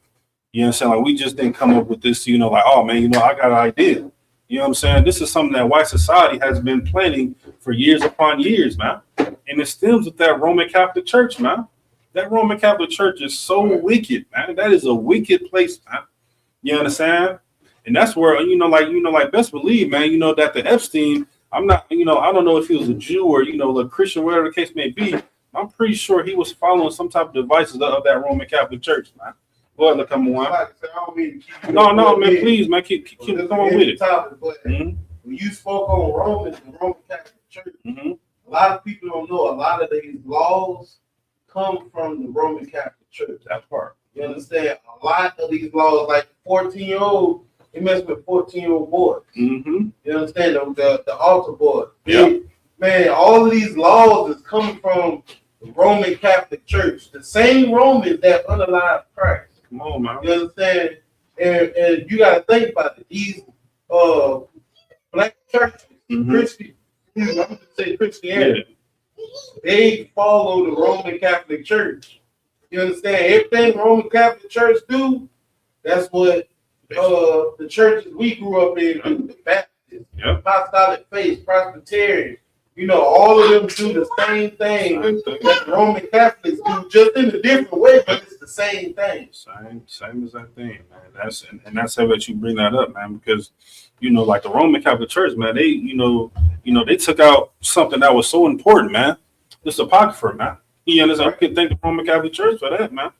You know what I'm saying? Like, we just didn't come up with this, you know, like, oh, man, you know, I got an idea. You know what I'm saying? This is something that white society has been planning for years upon years, man. And it stems with that Roman Catholic Church, man. That Roman Catholic Church is so wicked, man. That is a wicked place, man. You understand? And that's where, you know, like best believe, man, you know, that the Epstein, I'm not, you know, I don't know if he was a Jew or, you know, a Christian, whatever the case may be. I'm pretty sure he was following some type of devices of that Roman Catholic Church, man. Go ahead, come on. No, man, please, man, keep going with it. When you spoke on the Roman Catholic Church, a lot of people don't know a lot of these laws come from the Roman Catholic Church. That part. You understand? A lot of these laws, like 14-year-old, he messed with 14-year-old boys. You understand? The altar boys. Yeah. Man, all of these laws is coming from the Roman Catholic Church. The same Romans that unalived Christ. Come on, man. You understand? And you got to think about it. These black churches, Christianity, I'm going to say Christianity, they follow the Roman Catholic Church. You understand? Everything the Roman Catholic Church do, that's what the churches we grew up in do. The Baptists, Apostolic Faith, Presbyterian, you know, all of them do the same thing that the Roman Catholics do, just in a different way, but it's the same thing. Same as that thing, man. That's how that you bring that up, man, because, you know, like the Roman Catholic Church, man, they, you know, they took out something that was so important, man. This apocrypha, man. You understand? I can thank the Roman Catholic Church for that, man.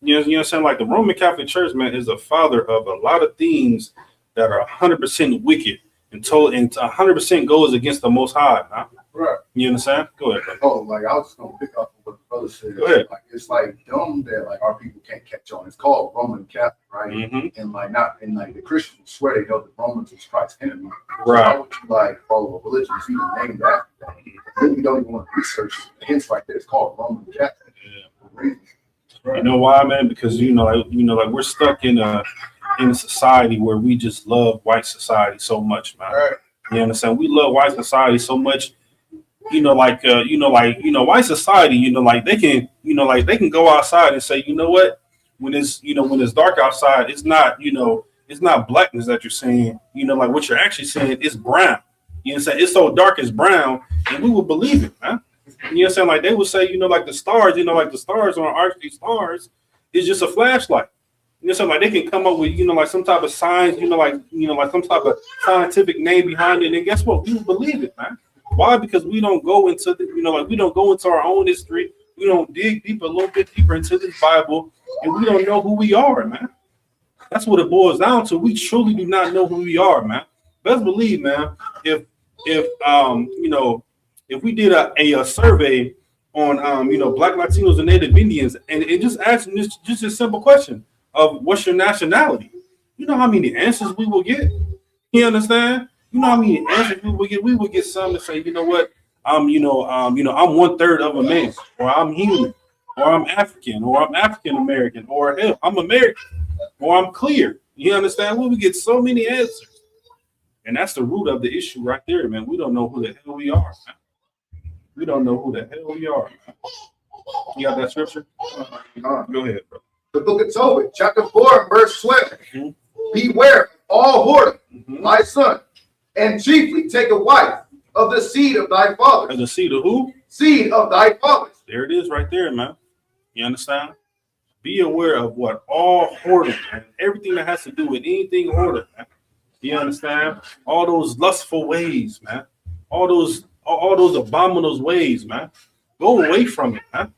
You know what I'm saying? Like the Roman Catholic Church, man, is the father of a lot of things that are 100% wicked and 100% goes against the Most High, man. Right. You understand? Go ahead, brother. Oh, like I was just gonna pick up on what the brother said. Go ahead. Like it's like dumb that like our people can't catch on. It's called Roman Catholic, right? And like not and like the Christians swear they know the Romans is Christ's enemy. Right. Why would you like follow a religion that's even named after that? Then you don't even want to research it. Hence, right there, it's called Roman Catholic. Yeah. You know why, man? Because you know, like we're stuck in a society where we just love white society so much, man. Right. You understand? We love white society so much. White society, you know, like they can go outside and say, you know what, when it's dark outside, it's not blackness that you're seeing, you know, like what you're actually saying is brown. You know what I'm saying? It's so dark it's brown, and we will believe it, man. You know what I'm saying? Like they would say, like the stars, like the stars on RC stars is just a flashlight. You know what I'm saying? Like they can come up with, like some type of science, like some type of scientific name behind it. And guess what? We believe it, man. Why? Because we don't go into we don't go into our own history. We don't dig deeper, a little bit deeper into this Bible, and we don't know who we are, man. That's what it boils down to. We truly do not know who we are, man. Best believe, man, if we did a survey on Black Latinos and Native Indians, and it just asked them just a simple question of what's your nationality? You know how many answers we will get? You understand? You know how many answers we will get? We will get some to say, you know what, I'm 1/3 of a man, or I'm human, or I'm African, or I'm African American, or hell, I'm American, or I'm clear. You understand? We will get so many answers. And that's the root of the issue right there, man. We don't know who the hell we are, man. We don't know who the hell we are, man. You got that scripture? Go ahead, bro. The book of Tobit, chapter 4, verse 12. Mm-hmm. Beware of all whoredom, my son, and chiefly take a wife of the seed of thy fathers. Of the seed of who? Seed of thy fathers. There it is right there, man. You understand? Be aware of what? All whoredom, man. Everything that has to do with anything whoredom, man. You understand? All those lustful ways, man. All those abominable ways, man. Go away from it, man.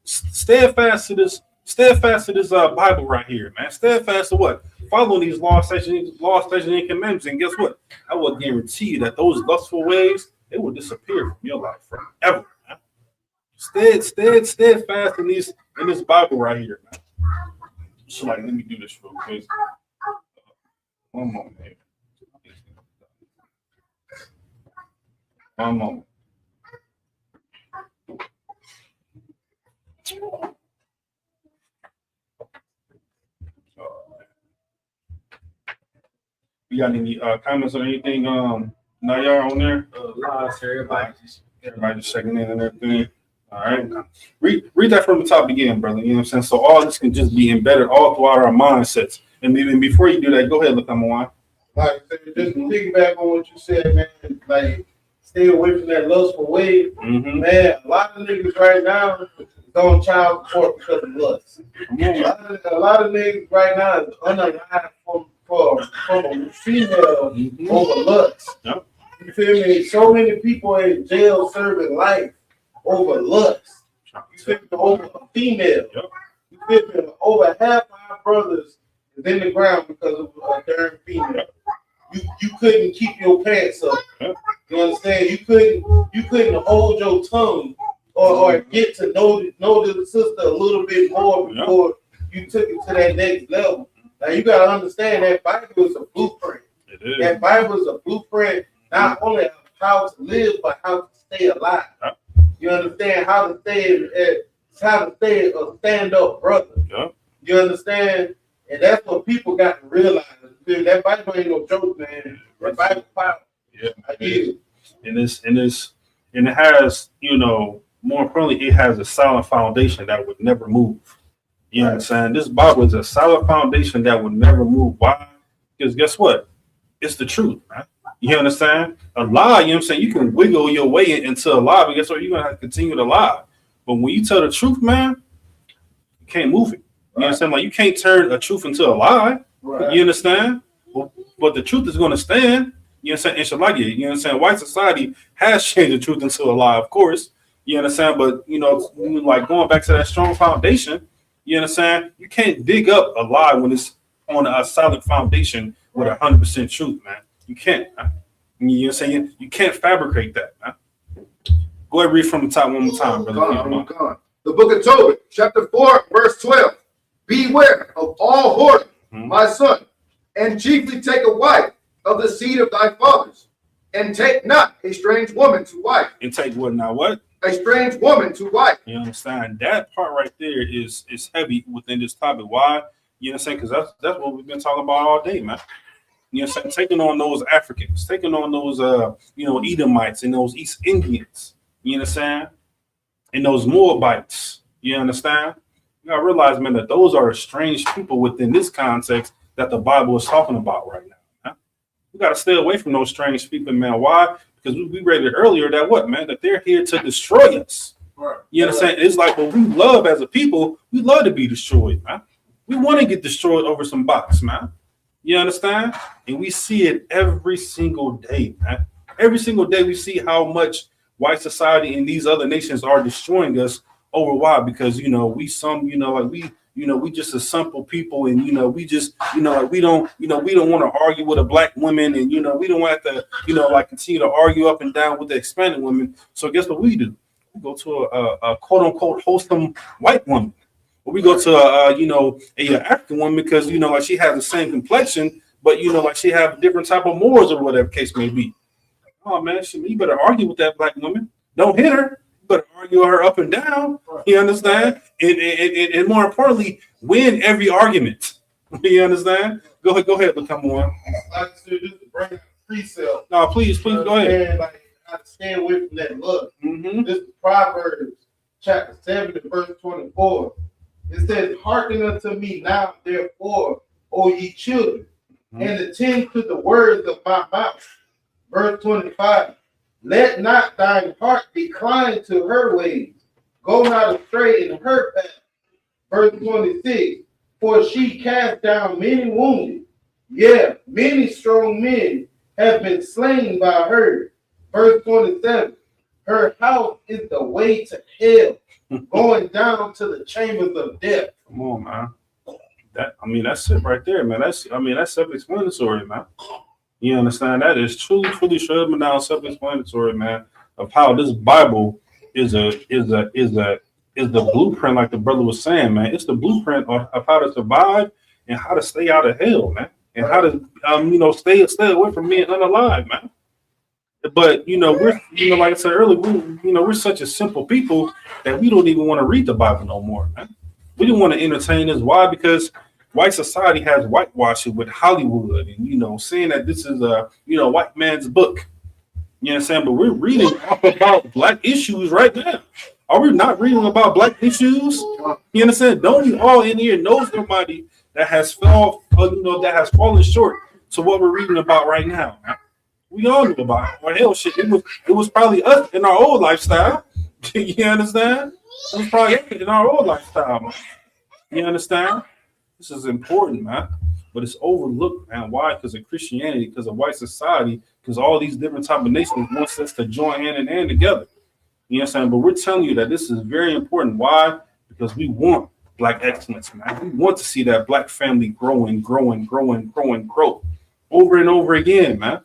Steadfast to this Bible right here, man. Steadfast to what? Following these laws, statutes, and commandments. And guess what? I will guarantee you that those lustful ways, they will disappear from your life forever, man. Steadfast in this Bible right here, man. So let me do this real quick. One moment, man. One moment. You got any comments or anything? Now y'all on there? Everybody just checking in and everything. All right. Read that from the top again, brother. You know what I'm saying? So all this can just be embedded all throughout our mindsets. And even before you do that, go ahead, look on one. Like, just to piggyback on what you said, man, like, stay away from that lustful way. Mm-hmm. Man, a lot of niggas right now is on child support because of lust. A lot of niggas right now is unalive from a female over lust. Yep. You feel me? So many people in jail serving life over lust. You feel me? Over a female. Yep. You feel me? Over half our brothers is in the ground because of a darn female. You couldn't keep your pants up. You understand? You couldn't hold your tongue or get to know the sister a little bit more before you took it to that next level. Now you gotta understand that Bible is a blueprint. It is. That Bible is a blueprint not only of how to live, but how to stay alive. You understand how to stay a stand-up brother. You understand? And that's what people got to realize. That Bible ain't no joke, man. That Bible power. Yeah, I get it. And it has, more importantly, it has a solid foundation that would never move. You know what I'm saying? This Bible is a solid foundation that would never move. Why? Because guess what? It's the truth, man. You understand? A lie, you know what I'm saying? You can wiggle your way into a lie, but guess what? You're going to have to continue to lie. But when you tell the truth, man, you can't move it. You understand? Like, you can't turn a truth into a lie. Right. You understand? But the truth is going to stand. You understand? Inshallah, you understand? White society has changed the truth into a lie, of course. You understand? But, like going back to that strong foundation, you understand? You can't dig up a lie when it's on a solid foundation with 100% truth, man. You can't. Man. You know what I'm saying? You can't fabricate that, man. Go ahead and read from the top one more time, brother. Come on. The book of Tobit, chapter 4, verse 12. Beware of all whoredom, my son, and chiefly take a wife of the seed of thy fathers, and take not a strange woman to wife. And take what now? What? A strange woman to wife. You understand? That part right there is heavy within this topic. Why? You understand? Because that's what we've been talking about all day, man. You understand? Taking on those Africans, taking on those Edomites and those East Indians. You understand? And those Moabites. You understand? You gotta realize, man, that those are strange people within this context that the Bible is talking about right now. Huh? You gotta stay away from those strange people, man. Why? because we read it earlier that what, man, that they're here to destroy us. Right. You understand? It's like what we love as a people, we love to be destroyed, man. We want to get destroyed over some box, man. You understand? And we see it every single day, man. Every single day we see how much white society and these other nations are destroying us over why? Because we just a simple people, and we just like we don't want to argue with a black woman, and we don't want to continue to argue up and down with the Hispanic women. So guess what we do? We go to a quote unquote wholesome white woman, or we go to a African woman because like she has the same complexion, but like she have different type of morals or whatever case may be. Oh man, you better argue with that black woman. Don't hit her. You better argue her up and down. You understand? And more importantly, win every argument. You understand? Go ahead, but come on. Like to just bring out pre-sale. No, please go ahead. And like how to stay away from that lust. Mm-hmm. This is Proverbs chapter 7 and verse 24. It says, "Hearken unto me now, therefore, O ye children, and attend to the words of my mouth." Verse 25, "Let not thine heart decline to her ways. Go not astray in her path." Verse 26, "For she cast down many wounded. Yeah, many strong men have been slain by her." Verse 27, "Her house is the way to hell, going down to the chambers of death." Come on, man. That's it right there, man. That's self-explanatory, man. You understand? That is truly straight up down self-explanatory, man, of how this Bible is the blueprint, like the brother was saying, man. It's the blueprint of how to survive and how to stay out of hell, man, and how to stay away from being unalive, man. But we're like I said earlier, we're such a simple people that we don't even want to read the Bible no more, man. We don't want to entertain this. Why? Because white society has whitewashed it with Hollywood and saying that this is a white man's book. You understand? But we're reading about black issues right now. Are we not reading about black issues? You understand? Don't we all in here know somebody that has fallen short to what we're reading about right now? Man? We all knew about it. Or hell, shit, it was probably us in our old lifestyle. You understand? It was probably us in our old lifestyle, man. You understand? This is important, man. But it's overlooked, man. Why? Because of Christianity, because of white society, because all these different type of nations want us to join hand in hand together. You understand? But we're telling you that this is very important. Why? Because we want black excellence, man. We want to see that black family grow over and over again, man.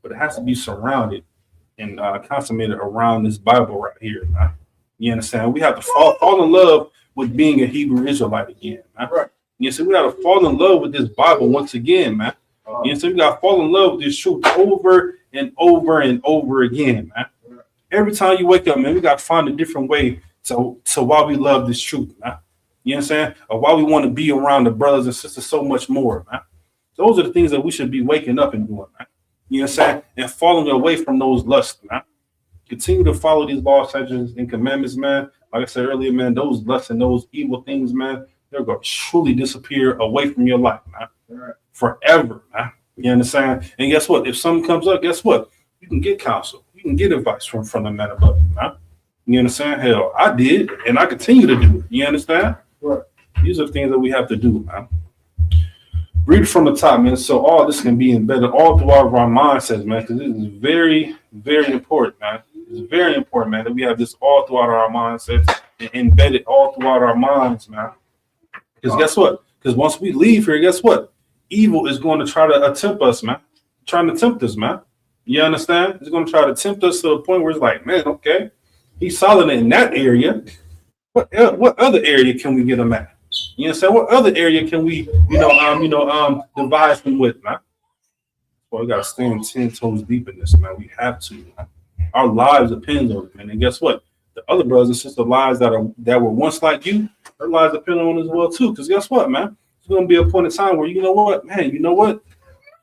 But it has to be surrounded and consummated around this Bible right here, man. You understand? We have to fall in love with being a Hebrew Israelite again, man. Right. You see, we got to fall in love with this Bible once again, man. You see, we got to fall in love with this truth over and over and over again, man. Right. Every time you wake up, man, we got to find a different way to why we love this truth, man. You know what I'm saying? Or why we want to be around the brothers and sisters so much more, man. Those are the things that we should be waking up and doing, man. You know what I'm saying? And falling away from those lusts, man. Continue to follow these laws, statutes, and commandments, man. Like I said earlier, man, those lusts and those evil things, man, they're going to truly disappear away from your life, man. Right. Forever, man. You understand? And guess what? If something comes up, guess what? You can get counsel. You can get advice from the man above you, man. You understand? Hell, I did, and I continue to do it. You understand? Right. These are the things that we have to do, man. Read from the top, man. So all this can be embedded all throughout our mindsets, man, because this is very, very important, man. It's very important, man, that we have this all throughout our mindsets and embedded all throughout our minds, man. Because guess what? Because once we leave here, guess what? Evil is going to try to tempt us, man. Trying to tempt us, man. You understand? It's going to try to tempt us to the point where it's like, man, okay, he's solid in that area. What other area can we get him at? You understand? What other area can we, devise him with, man? Well, we got to stand 10 toes deep in this, man. We have to, man. Our lives depend on it, man. And guess what? The other brothers and sisters' lives that were once like you, their lives depend on it as well, too. Because guess what, man? There's going to be a point in time where, you know what?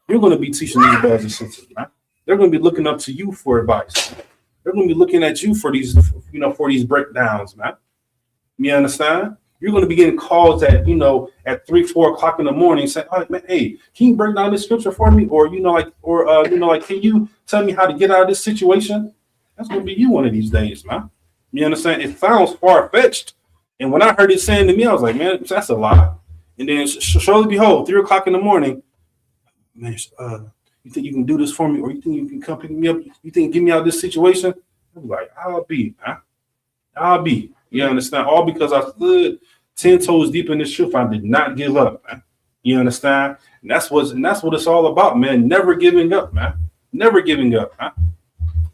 You're going to be teaching these brothers and sisters, man. They're going to be looking up to you for advice. They're going to be looking at you for these, for these breakdowns, man. You understand? You're going to be getting calls at, you know, at 3, 4 o'clock in the morning saying, "Oh man, hey, can you break down this scripture for me?" Or, you know, like, can you tell me how to get out of this situation? That's going to be you one of these days, man. You understand? It sounds far-fetched. And when I heard it saying to me, I was like, man, that's a lie. And then surely behold, 3 o'clock in the morning, man, you think you can do this for me? Or you think you can come pick me up? You think you get me out of this situation? I was like, I'll be, man. I'll be. You understand? All because I stood 10 toes deep in this truth. I did not give up, man. You understand? And that's what it's all about, man. Never giving up, man. Never giving up, man.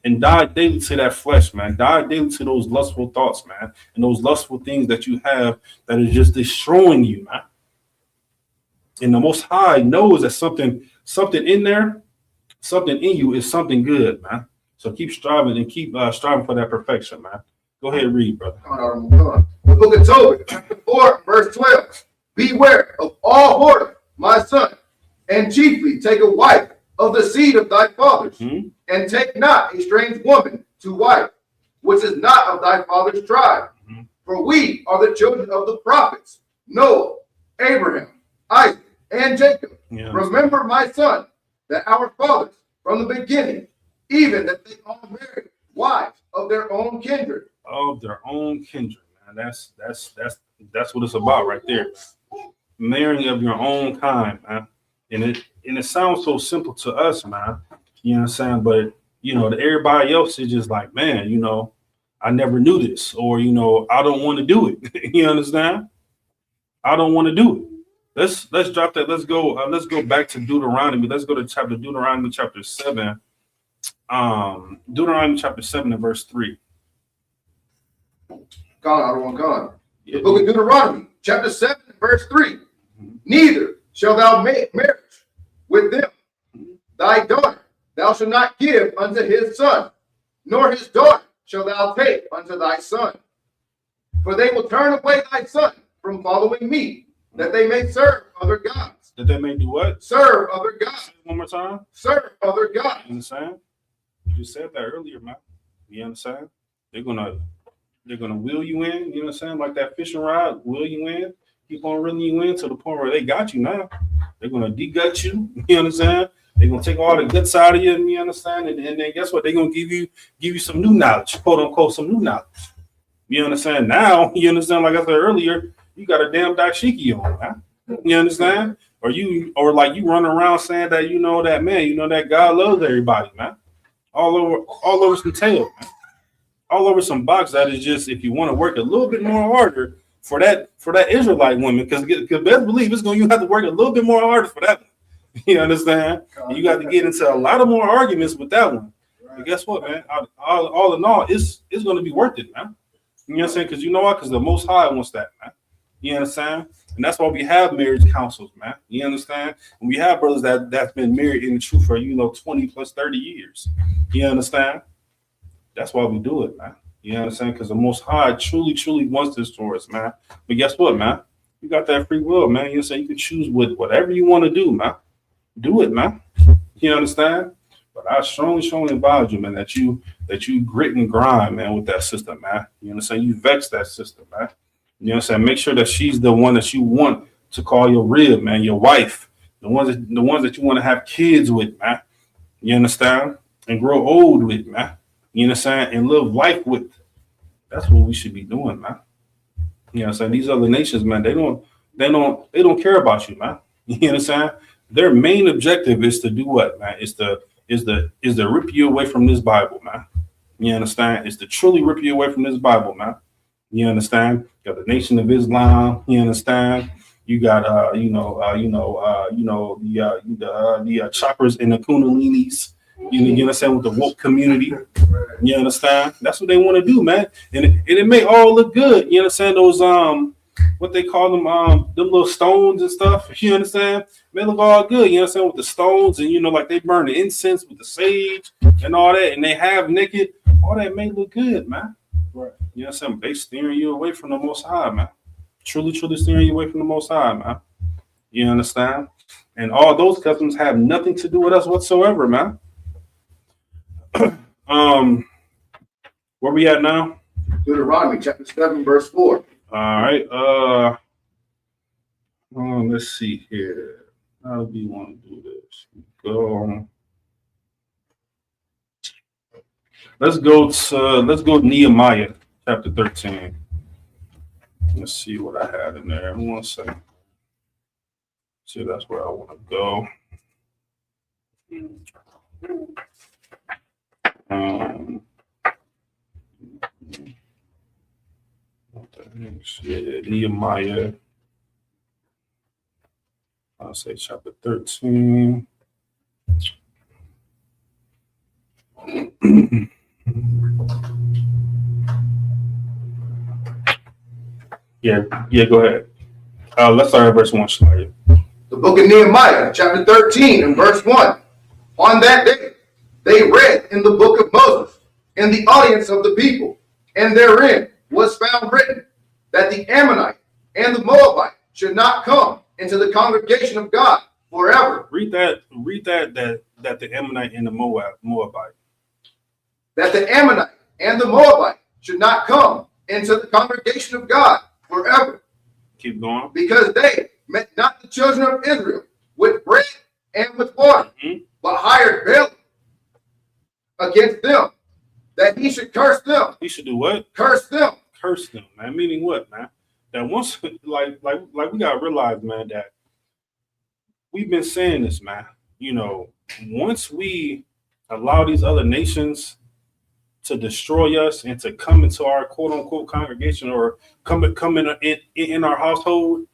And die daily to that flesh, man. Die daily to those lustful thoughts, man. And those lustful things that you have that is just destroying you, man. And the Most High knows that something in there, something in you is something good, man. So keep striving and keep striving for that perfection, man. Go ahead and read, brother. The book of Tobit, chapter 4, verse 12. Beware of all whoredom, my son, and chiefly take a wife of the seed of thy fathers, and take not a strange woman to wife, which is not of thy father's tribe. For we are the children of the prophets, Noah, Abraham, Isaac, and Jacob. Yeah. Remember, my son, that our fathers from the beginning, even that they all married wives of their own kindred. Of their own kindred, man. That's what it's about right there. Marrying of your own kind, man. And it sounds so simple to us, man. You know what I'm saying? But you know, to everybody else is just like, man, you know, I never knew this, or you know, I don't want to do it. You understand? I don't want to do it. Let's drop that. Let's go back to Deuteronomy. Let's go to Deuteronomy chapter 7. Deuteronomy chapter 7 and verse 3. God. The book of Deuteronomy, chapter 7, verse 3. Neither shall thou make marriage with them. Thy daughter thou shalt not give unto his son, nor his daughter shalt thou take unto thy son. For they will turn away thy son from following me, that they may serve other gods. That they may do what? Serve other gods. One more time. Serve other gods. You understand? You just said that earlier, man. You understand? They're gonna wheel you in, you know what I'm saying? Like that fishing rod, wheel you in, keep on reeling you in to the point where they got you now. They're gonna de-gut you, you understand? They're gonna take all the guts out of you, you understand? And then guess what? They're gonna give you some new knowledge, quote unquote, some new knowledge. You understand? Now, you understand, like I said earlier, you got a damn dashiki on, man. You understand? Or like you run around saying that you know that, man, you know that God loves everybody, man. All over some tail, man. All over some box that is just, if you want to work a little bit more harder for that Israelite woman, because best believe you have to work a little bit more harder for that one. You understand? And you got to get into a lot of more arguments with that one. Right. But guess what, man? All in all, it's going to be worth it, man. You know what I'm saying? Because you know what? Because the Most High wants that, man. You understand? And that's why we have marriage councils, man. You understand? And we have brothers that's been married in the truth for 20 plus 30 years. You understand? That's why we do it, man. You know what I'm saying? Because the Most High truly, truly wants this for us, man. But guess what, man? You got that free will, man. You know, you can choose whatever you want to do, man. Do it, man. You understand? But I strongly advise you, man, that you grit and grind, man, with that sister, man. You understand? You vex that sister, man. You know what I'm saying? Make sure that she's the one that you want to call your rib, man, your wife, the ones that you want to have kids with, man. You understand? And grow old with, man. You understand? And live life with. That's what we should be doing, man. You know what I'm saying? These other nations, man, they don't care about you, man. You understand? Their main objective is to do what, man? Is to rip you away from this Bible, man. You understand? It's to truly rip you away from this Bible, man. You understand? You got the Nation of Islam. You understand? You got the choppers and the kundalinis. You understand? With the woke community. You understand? That's what they want to do, man. And it may all look good. You understand? Those what they call them little stones and stuff. You understand? They look all good. You understand? With the stones and like they burn the incense with the sage and all that, and they have naked. All that may look good, man. Right. You know what I'm saying? They steering you away from the Most High, man. Truly steering you away from the Most High, man. You understand? And all those customs have nothing to do with us whatsoever, man. Where we at now? Deuteronomy chapter 7, verse 4. All right. Let's see here. How do we want to do this? Go. Let's go Nehemiah chapter 13. Let's see what I had in there. 1 second. See, that's where I want to go. What the heck? Yeah, Nehemiah. I'll say chapter 13. Yeah, go ahead. Let's start at verse 1, Shalaia. The book of Nehemiah, chapter 13, and verse 1. On that day, they read in the book of Moses in the audience of the people, and therein was found written that the Ammonite and the Moabite should not come into the congregation of God forever. Read that the Ammonite and the Moabite. That the Ammonite and the Moabite should not come into the congregation of God forever. Keep going. Because they met not the children of Israel with bread and with water, but hired Balaam against them, that he should curse them. He should do what? Curse them. Curse them, man. Meaning what, man? That once, like we gotta realize, man, that we've been saying this, man. You know, once we allow these other nations to destroy us and to come into our quote unquote congregation or come in our household,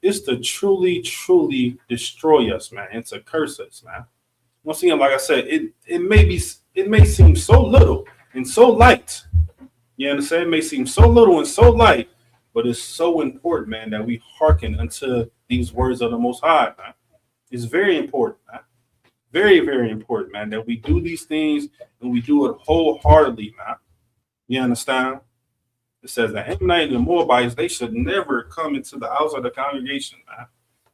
it's to truly destroy us, man, and to curse us, man. Once again, like I said, it may seem so little and so light. You understand? It may seem so little and so light, but it's so important, man, that we hearken unto these words of the Most High, man. It's very important, man. Very, very important, man, that we do these things and we do it wholeheartedly, man. You understand? It says that Ammonite and the Moabites, they should never come into the house of the congregation, man.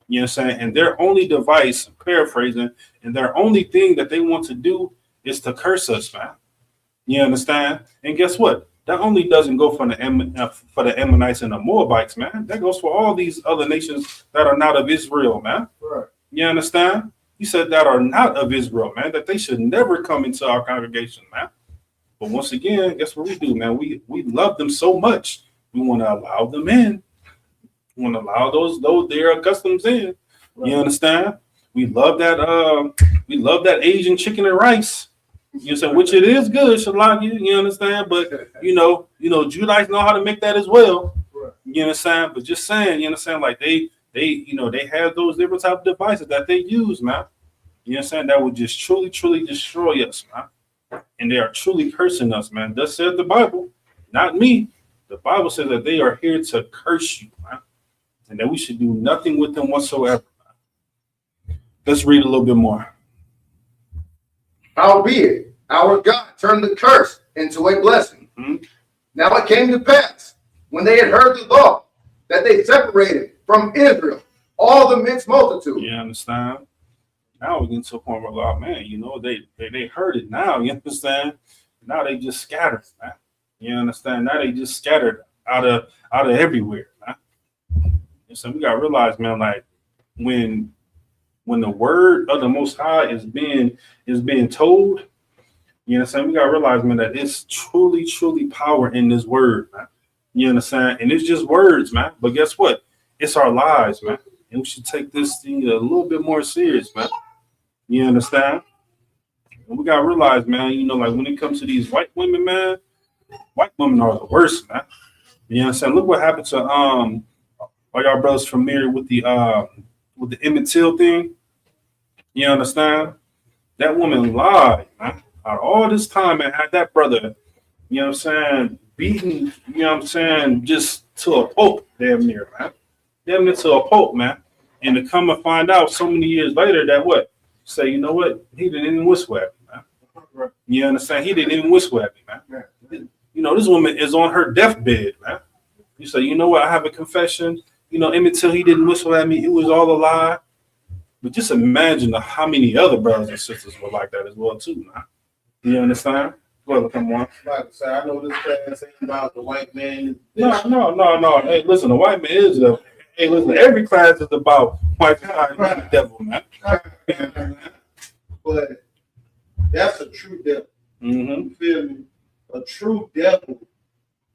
You understand? And their only device, paraphrasing, and their only thing that they want to do is to curse us, man. You understand? And guess what? That only doesn't go for the Ammonites and the Moabites, man. That goes for all these other nations that are not of Israel, man. Right. You understand? He said that are not of Israel, man, that they should never come into our congregation, man. But once again, guess what we do, man? We love them so much. We want to allow them in. We want to allow those their customs in. Right. You understand? We love that Asian chicken and rice. You know, which it is good, Shalaki, you understand? But you know, Judites know how to make that as well. Right. You understand? But just saying, you understand, like they have those different type of devices that they use, man. You understand? That would just truly destroy us, man. And they are truly cursing us, man. Thus said the Bible, not me. The Bible says that they are here to curse you, man. And that we should do nothing with them whatsoever, man. Let's read a little bit more. Howbeit, our God turned the curse into a blessing. Mm-hmm. Now it came to pass, when they had heard the law, that they separated from Israel all the mixed multitude. You understand? Now we get to a point where, oh, man, they heard it now. You understand? Now they just scattered, man. You understand? Now they just scattered out of everywhere, man. And so we gotta realize, man, like when the word of the Most High is being told, you understand? We gotta realize, man, that it's truly power in this word, man. You understand? And it's just words, man. But guess what? It's our lives, man. And we should take this thing a little bit more serious, man. You understand? And we gotta realize, man, like when it comes to these white women, man, white women are the worst, man. You understand? Look what happened to all y'all brothers familiar with the Emmett Till thing. You understand? That woman lied, man. Out all this time and had that brother, you know what I'm saying, beaten, you know what I'm saying, just to a pope, damn near, man. Damn near to a pope, man. And to come and find out so many years later that what? Say, you know what? He didn't even whistle at me, man. You understand? He didn't even whistle at me, man. You know, this woman is on her deathbed, man. You say, you know what? I have a confession. You know, Emmett Till, he didn't whistle at me. It was all a lie. But just imagine how many other brothers and sisters were like that as well, too, man. You understand? Well, come on. Like I said, I know this class ain't about the white man. No. Hey, listen, the white man is the. Hey, listen, every class is about white guy and the devil, man. But that's a true devil. Mm-hmm. You feel me? A true devil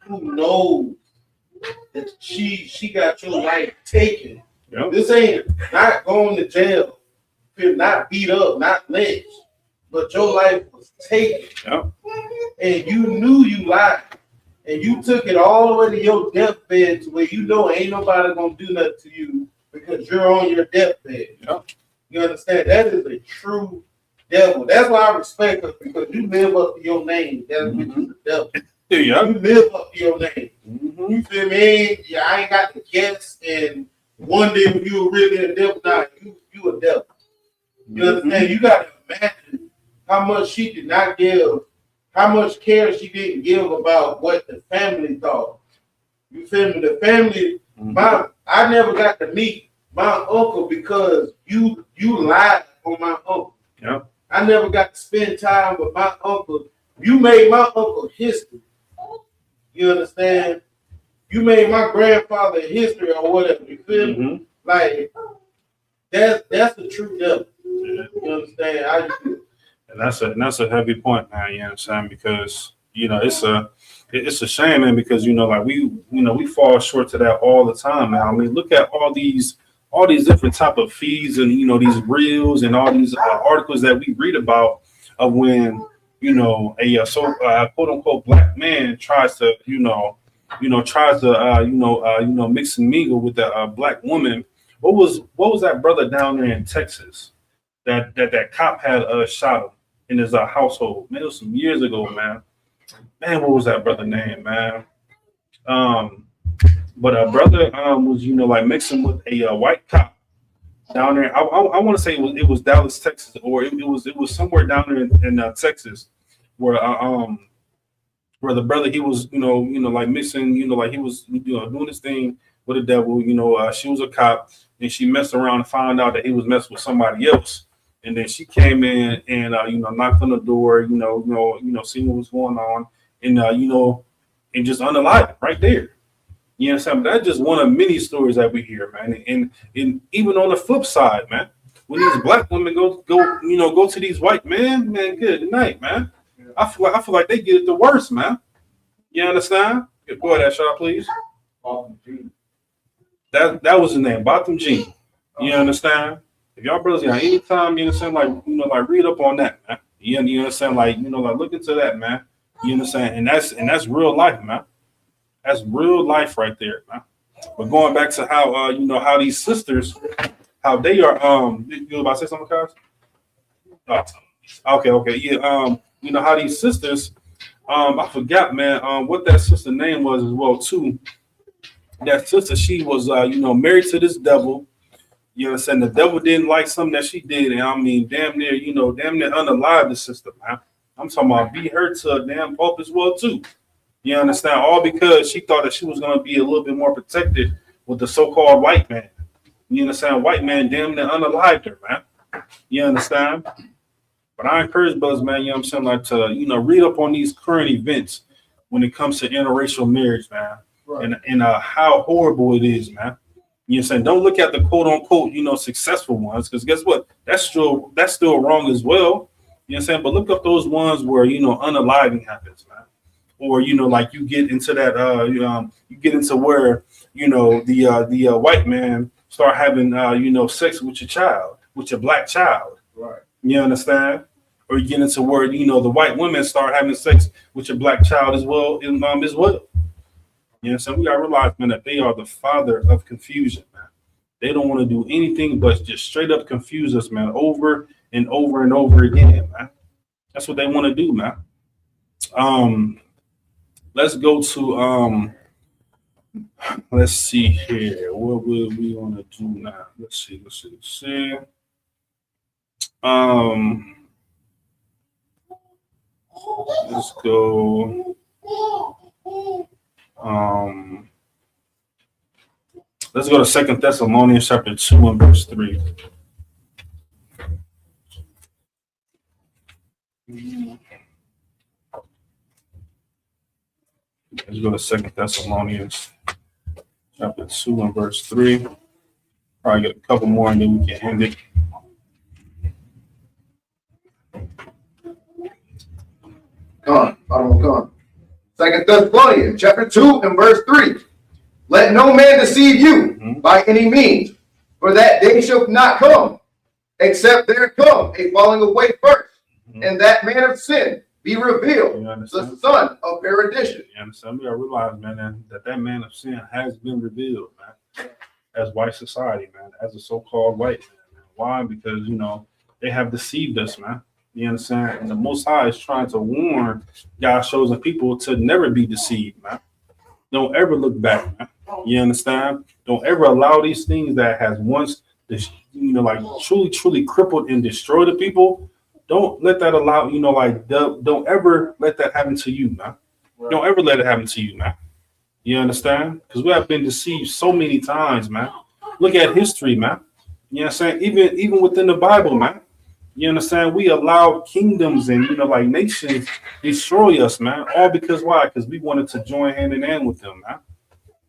who knows that she got your life taken. Yep. This ain't not going to jail, not beat up, not lynched, but your life was taken. Yep. And you knew you lied. And you took it all the way to your deathbed to where you know ain't nobody gonna do nothing to you because you're on your deathbed. Yep. You understand? That is a true devil. That's why I respect her, because you live up to your name. That's which is the devil. Yeah. You live up to your name. Mm-hmm. You feel me? Yeah, I ain't got to guess and wonder if you were really a devil. Nah, you a devil. You understand? You got to imagine how much she did not give, how much care she didn't give about what the family thought. You feel me? The family, I never got to meet my uncle because you lied on my uncle. Yeah. I never got to spend time with my uncle. You made my uncle history. You understand? You made my grandfather history or whatever. You feel me? Mm-hmm. Like that's the true devil. You understand? How you feel? And that's a heavy point, man. You know what I'm saying? Because it's a shame, man. Because like we fall short to that all the time, man. I mean, look at all these different type of feeds and these reels and all these articles that we read about of when a quote unquote black man tries to mix and mingle with a black woman. What was that brother down there in Texas that cop had shot him in his household? Man, it was some years ago, man. Man, what was that brother name, man? But a brother was mixing with a white cop down there. I want to say it was Dallas, Texas, or it was somewhere down there in Texas where the brother, he was mixing, he was doing this thing with the devil. She was a cop and she messed around and found out that he was messing with somebody else. And then she came in and knocked on the door, seeing what was going on, and and just unalived him right there. You know what I'm saying? That's just one of many stories that we hear, man. And even on the flip side, man, when these black women go to these white men, man, good night, man. I feel like they get it the worst, man. You understand? Go ahead, shot, please. That was his name, Botham Jean. You understand? If y'all brothers got any time, you understand, like read up on that, man. You understand, like look into that, man. You understand? And that's real life, man. That's real life right there, man. But going back to how how these sisters, how they are you were about to say something, guys? Oh, okay, yeah. How these sisters, I forgot, man, what that sister name was as well too. That sister, she was married to this devil. You understand? The devil didn't like something that she did, and I mean, damn near unalive the sister, man. I'm talking about beat her to a damn pulp as well too. You understand? All because she thought that she was gonna be a little bit more protected with the so-called white man. You understand? White man damn near unalived her, man. You understand? But I encourage brothers, man, you know what I'm saying, like to read up on these current events when it comes to interracial marriage, man. Right. And how horrible it is, man. You know what I'm saying? Don't look at the quote unquote, successful ones, because guess what? That's still wrong as well. You know what I'm saying? But look up those ones where unaliving happens, man. Or like you get into that you get into where the white man start having sex with your child, with your black child. Right. You understand? Or you get into where the white women start having sex with your black child as well, as well. You know, so we gotta realize, man, that they are the father of confusion, man. They don't want to do anything but just straight up confuse us, man, over and over and over again, man. That's what they want to do, man. Let's go to let's see here. What will we want to do now? Let's see. Let's go. Let's go to 2 Thessalonians chapter 2 and verse 3. Let's go to 2 Thessalonians chapter 2 and verse 3. Probably get a couple more and then we can end it. Gone. 2 Thessalonians chapter 2 and verse 3. Let no man deceive you by any means, for that day shall not come, except there come a falling away first, and that man of sin be revealed, the son of perdition. You understand? We gotta realize, man, that man of sin has been revealed, man, as white society, man, as a so-called white man. Why? Because, you know, they have deceived us, man. You understand? And the Most High is trying to warn God's chosen people to never be deceived, man. Don't ever look back, man. You understand? Don't ever allow these things that has once, you know, like truly crippled and destroyed the people. Don't let that allow, you know, like, don't ever let that happen to you, man. Right. Don't ever let it happen to you, man. You understand? Because we have been deceived so many times, man. Look at history, man. You know what I'm saying? Even within the Bible, man. You understand? We allow kingdoms and, you know, like nations destroy us, man. All because why? Because we wanted to join hand in hand with them, man.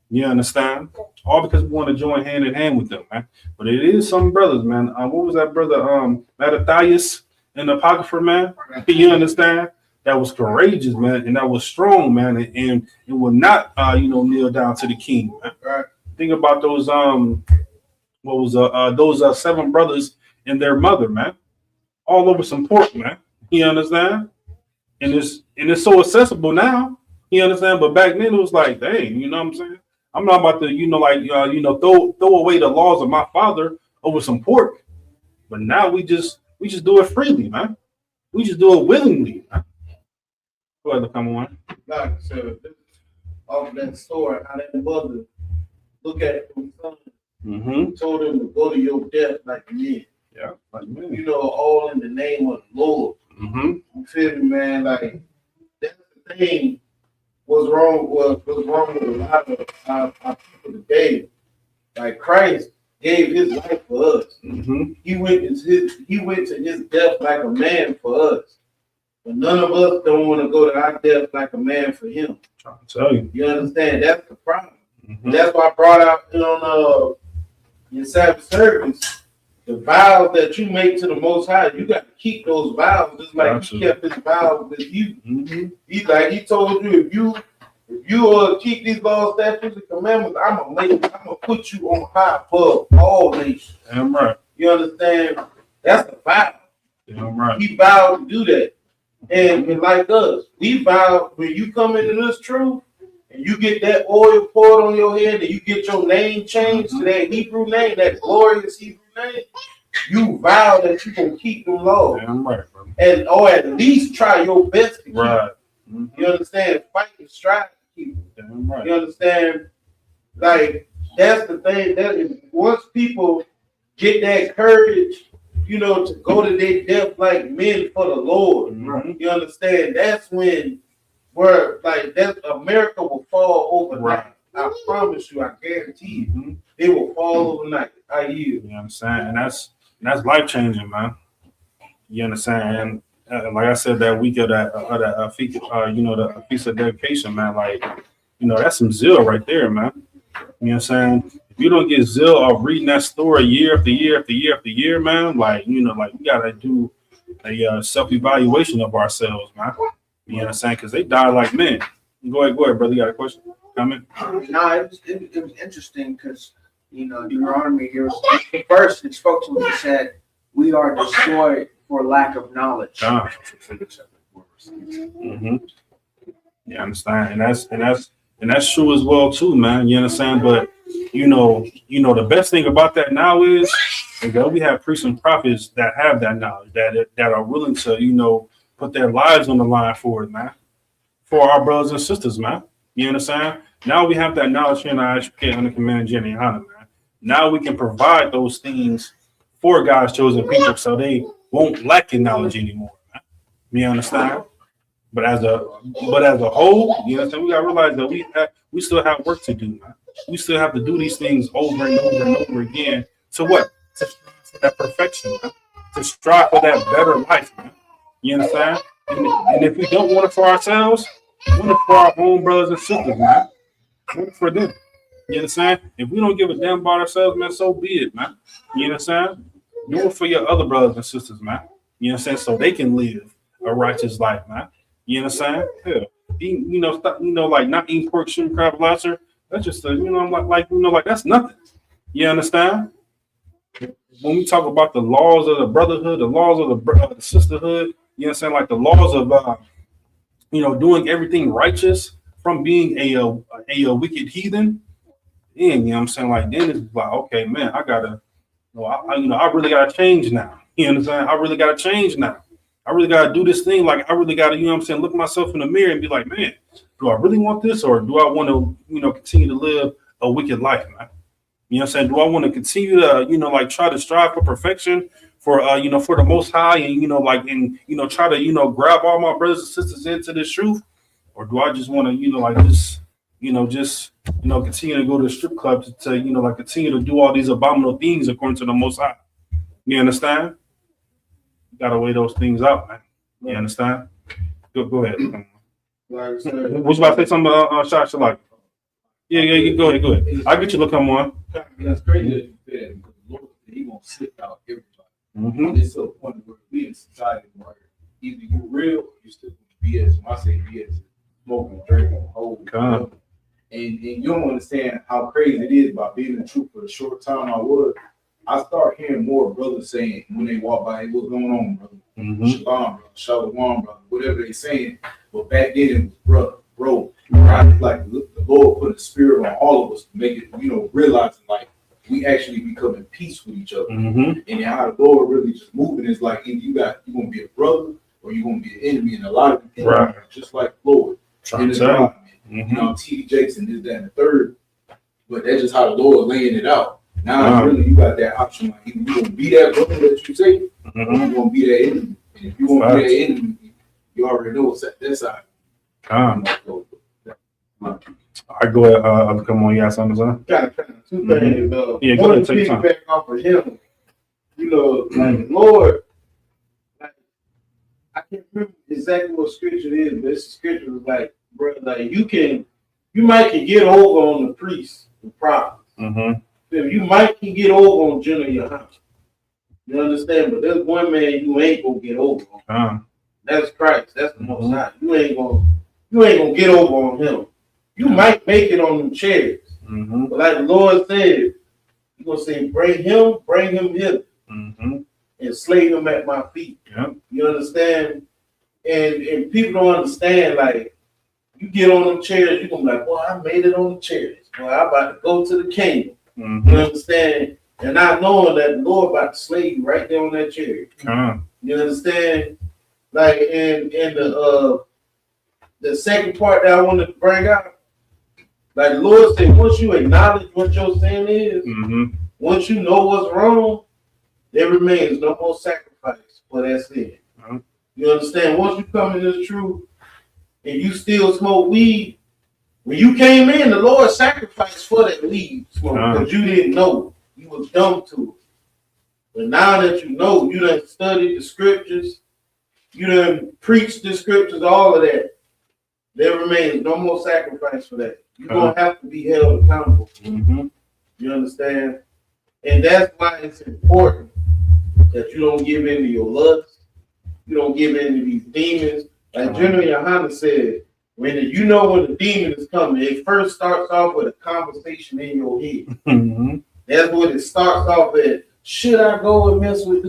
You understand? All because we want to join hand in hand with them, man. But it is some brothers, man. What was that brother? Mattathias, an apocrypher, man. You understand? That was courageous, man, and that was strong, man, and it will not, you know, kneel down to the king. Man. Right. Think about those, those 7 brothers and their mother, man. All over some pork, man. You understand? And it's so accessible now. You understand? But back then it was like, dang, you know what I'm saying? I'm not about to, you know, like, you know, throw away the laws of my father over some pork. But now we just do it freely, man. We just do it willingly, man. Go ahead, come on. Like I said, off that story, how that mother look at his son, told him to go to your death like men. Yeah, like men. You know, all in the name of the Lord. You feel me, man? Like, that's the thing. What's wrong with a lot of our people today? Like, Christ gave his life for us. He went to his death like a man for us. But none of us don't want to go to our death like a man for him. I'm trying to tell you. You understand? That's the problem. That's why I brought out on your Sabbath service, the vows that you make to the Most High. You got to keep those vows just like he kept his vows with you. He told you, if you keep these laws, statutes, and commandments, I'm gonna put you on high above all nations. Damn right. You understand? That's the vow. Damn right. He vowed to do that. And like us, we vow when you come into this truth and you get that oil poured on your head and you get your name changed to that Hebrew name, that glorious Hebrew name, you vow that you're gonna keep them laws. Damn right, bro. And or at least try your best to keep right. them. You understand? Fight and strive to keep them. Damn right. You understand? Like, that's the thing. That is, once people get that courage, you know, to go to their death like men for the Lord. You understand? That's when America will fall overnight. I promise you, I guarantee you, it will fall overnight. I yield. You understand? And that's life changing, man. You understand? And like I said that week of that feast, you know, the feast of dedication, man. Like, you know, that's some zeal right there, man. You know what I'm saying? If you don't get zeal of reading that story year after year after year after year, man, like, you know, like we gotta do a self-evaluation of ourselves, man. You know what I'm saying? Because they died like men. Go ahead, brother. You got a question? Comment? No, it was interesting because, you know, Deuteronomy here was the verse that spoke to me. He said, "We are destroyed for lack of knowledge." Yeah, I understand, and that's true as well too, man. You understand? But you know, the best thing about that now is that we have priests and prophets that have that knowledge, that are willing to, you know, put their lives on the line for it, man, for our brothers and sisters, man. You understand? Now we have that knowledge here in our HPK under command of Jenny Hanna, man. Now we can provide those things for God's chosen people, so they won't lack in knowledge anymore, man. You understand? But as a whole, you understand, we gotta realize that we still have work to do, man. We still have to do these things over and over and over again. To what? To strive for that perfection, man. To strive for that better life, man. You understand? And if we don't want it for ourselves, Want it for our own brothers and sisters, man. Want it for them. You understand? If we don't give a damn about ourselves, man, so be it, man. You understand? Do it for your other brothers and sisters, man. You understand? So they can live a righteous life, man. You understand? Yeah. Eating, stop, like not eating pork, shrimp, crab, lobster. That's just like that's nothing. You understand? When we talk about the laws of the brotherhood, the laws of the sisterhood, you understand? Like the laws of doing everything righteous from being a wicked heathen. Then, you know what I'm saying? Like then it's like, okay, man, I gotta, I really gotta change now. You understand? I really gotta change now. I really gotta do this thing. Like I really gotta, look myself in the mirror and be like, man, do I really want this, or do I want to, continue to live a wicked life, man? You know what I'm saying? Do I want to continue to, try to strive for perfection for, for the Most High and, try to, grab all my brothers and sisters into this truth? Or do I just want to, continue to go to the strip club to continue to do all these abominable things according to the Most High? You understand? You got to weigh those things out, man. You understand? Go ahead. Like I said, Was you about to say something, Shalak? Yeah, go ahead. I'll get you to come on. That's crazy that you said because the Lord said He won't sit out everybody. Mm-hmm. It's to a point where we in society where either you real or you still BS. When I say BS, smoking, drinking, holding, and you don't understand how crazy it is by being in the truth for the short time I was. I start hearing more brothers saying when they walk by, hey, what's going on, brother? Mm-hmm. Shalom, brother. Shalom, brother. Whatever they saying. But back then it was bro. Like the Lord put a spirit on all of us to make it, realizing like we actually becoming peace with each other. Mm-hmm. And how the Lord really just moving is like either you're gonna be a brother or you're gonna be an enemy. And a lot of people are just like Lord. And it's God, T.D. Jackson, this, that, and the third. But that's just how the Lord laying it out. Now really you got that option. Like either you gonna be that brother that you say, or you gonna be that enemy. And if you want to be that enemy, you already know what's at that side. I go ahead. Come on, you got something, son? kind of two things. Go One ahead. to Take time. piggyback off of him, like Lord, like I can't remember exactly what scripture it is, but it's a scripture was like, bro, like you might can get over on the priests, the prophets. Mm-hmm. You might can get over on General Yohana. You understand? But there's one man you ain't gonna get over on. That's Christ. That's the Most High. You ain't gonna get over on him. You might make it on them chairs. Mm-hmm. But like the Lord said, you're gonna say, bring him hither, and slay him at my feet. Yep. You understand? And people don't understand, like, you get on them chairs, you're gonna be like, well, I made it on the chairs. Well, I'm about to go to the kingdom. Mm-hmm. You understand? And not knowing that the Lord about to slay you right there on that chair. You understand? Like, and the second part that I wanted to bring out, like the Lord said, once you acknowledge what your sin is, once you know what's wrong, there remains no more sacrifice for that sin. You understand? Once you come in this truth and you still smoke weed, when you came in, the Lord sacrificed for that weed smoke because you didn't know. You was dumb to it. But now that you know, you done studied the scriptures, you done preached the scriptures, all of that, there remains no more sacrifice for that. You're going to have to be held accountable. You understand? And that's why it's important that you don't give in to your lust. You don't give in to these demons. Like General Yohana said, when the demon is coming, it first starts off with a conversation in your head. That's what it starts off at. Should I go and mess with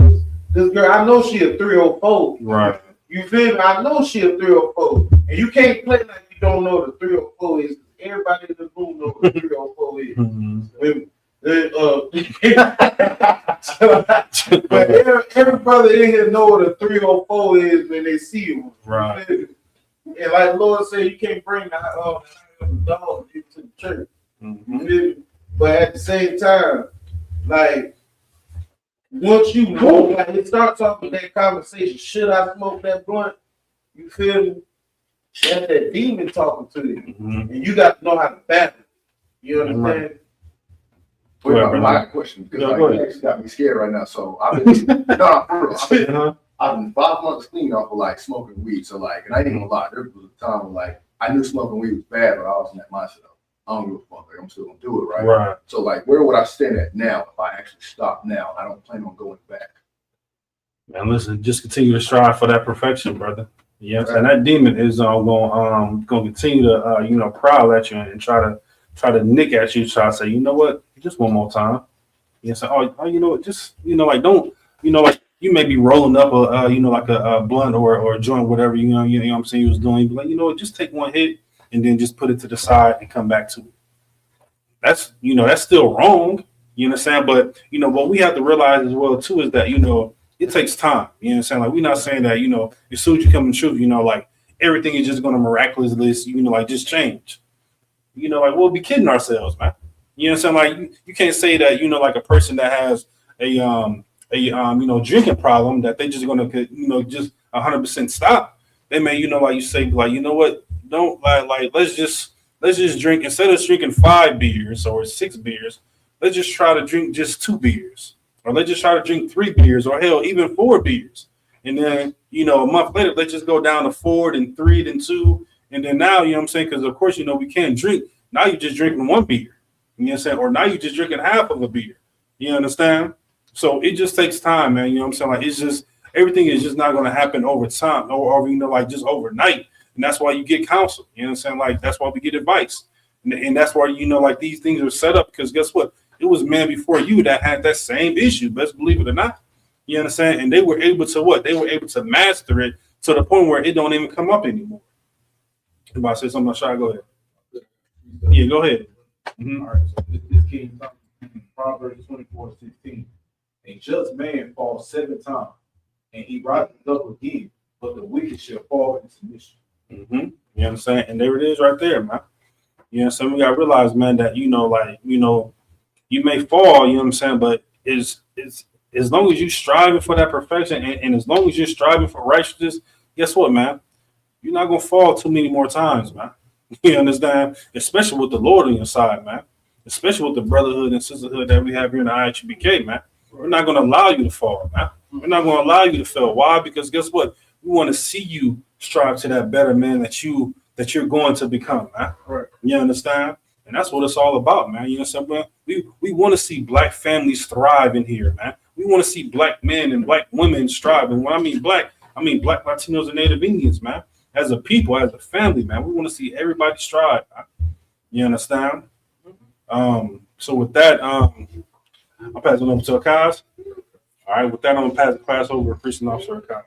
this girl? I know she a 304. Right. You feel me? I know she a 304. And you can't play like you don't know what a 304 is. Everybody in the room knows what a 304 is. But every brother in here know what a 304 is when they see you. Right. And like the Lord said, you can't bring the dog into the church. You feel me? But at the same time, like, once you know, like, it starts off with that conversation, should I smoke that blunt? You feel me? That's that demon talking to you. And you got to know how to battle. You understand? Wait, I got a question because you actually got me scared right now. So I've been 5 months clean off of like smoking weed. So like, and I ain't gonna lie, there was a time when like I knew smoking weed was bad, but I was in that mindset of, I don't give a fuck, like, I'm still gonna do it, right? Right. So like, where would I stand at now if I actually stop now? I don't plan on going back. Man, listen, just continue to strive for that perfection, brother. You know what I'm saying? That demon is going to continue to prowl at you and try to nick at you, try to say, you know what, just one more time. You know, say, oh, you know what, just like don't, like you may be rolling up a blunt or a joint, whatever, you know what I'm saying you was doing, but like, you know what, just take one hit and then just put it to the side and come back to it. That's that's still wrong. You know what I'm saying? But what we have to realize as well too is that it takes time. You know what I'm saying? Like we're not saying that as soon as you come in truth, like everything is just going to miraculously like just change. Like we'll be kidding ourselves, man. You know what I'm saying? Like you can't say that like a person that has a drinking problem that they just going to just 100% stop. They may like you say like you know what, don't like let's just drink, instead of drinking 5 beers or 6 beers, let's just try to drink just 2 beers. Or let's just try to drink 3 beers, or hell, even 4 beers. And then, a month later, let's just go down to 4, then 3, then 2. And then now, you know what I'm saying? Because, of course, we can't drink. Now you're just drinking 1 beer. You know what I'm saying? Or now you're just drinking half of a beer. You understand? So it just takes time, man. You know what I'm saying? Like, it's just, everything is just not going to happen over time or like just overnight. And that's why you get counsel. You know what I'm saying? Like, that's why we get advice. And that's why, like, these things are set up because guess what? It was men before you that had that same issue. Best believe it or not. You understand? And they were able to what? They were able to master it to the point where it don't even come up anymore. If I say something, Shy, go ahead. Yeah, go ahead. Mm-hmm. All right, so this King Proverbs 24:16. A just man falls 7 times, and he rises up again, but the wicked shall fall in submission. Mm-hmm. You understand? And there it is right there, man. You know, so we gotta realize, man, that you may fall, you know what I'm saying, but it's as long as you striving for that perfection and as long as you're striving for righteousness, guess what, man? You're not gonna fall too many more times, man. You understand? Especially with the Lord on your side, man. Especially with the brotherhood and sisterhood that we have here in the IHBK, man. We're not gonna allow you to fall, man. We're not gonna allow you to fail. Why? Because guess what? We want to see you strive to that better man that you're going to become, man. Right. You understand? And that's what it's all about, man. You know what I'm saying? We want to see black families thrive in here, man. We want to see black men and black women strive. And when I mean black Latinos and Native Indians, man. As a people, as a family, man, we want to see everybody strive, man. You understand? So with that, I'll pass it over to Akaz. All right, with that, I'm gonna pass the class over to Christian Officer Akaz.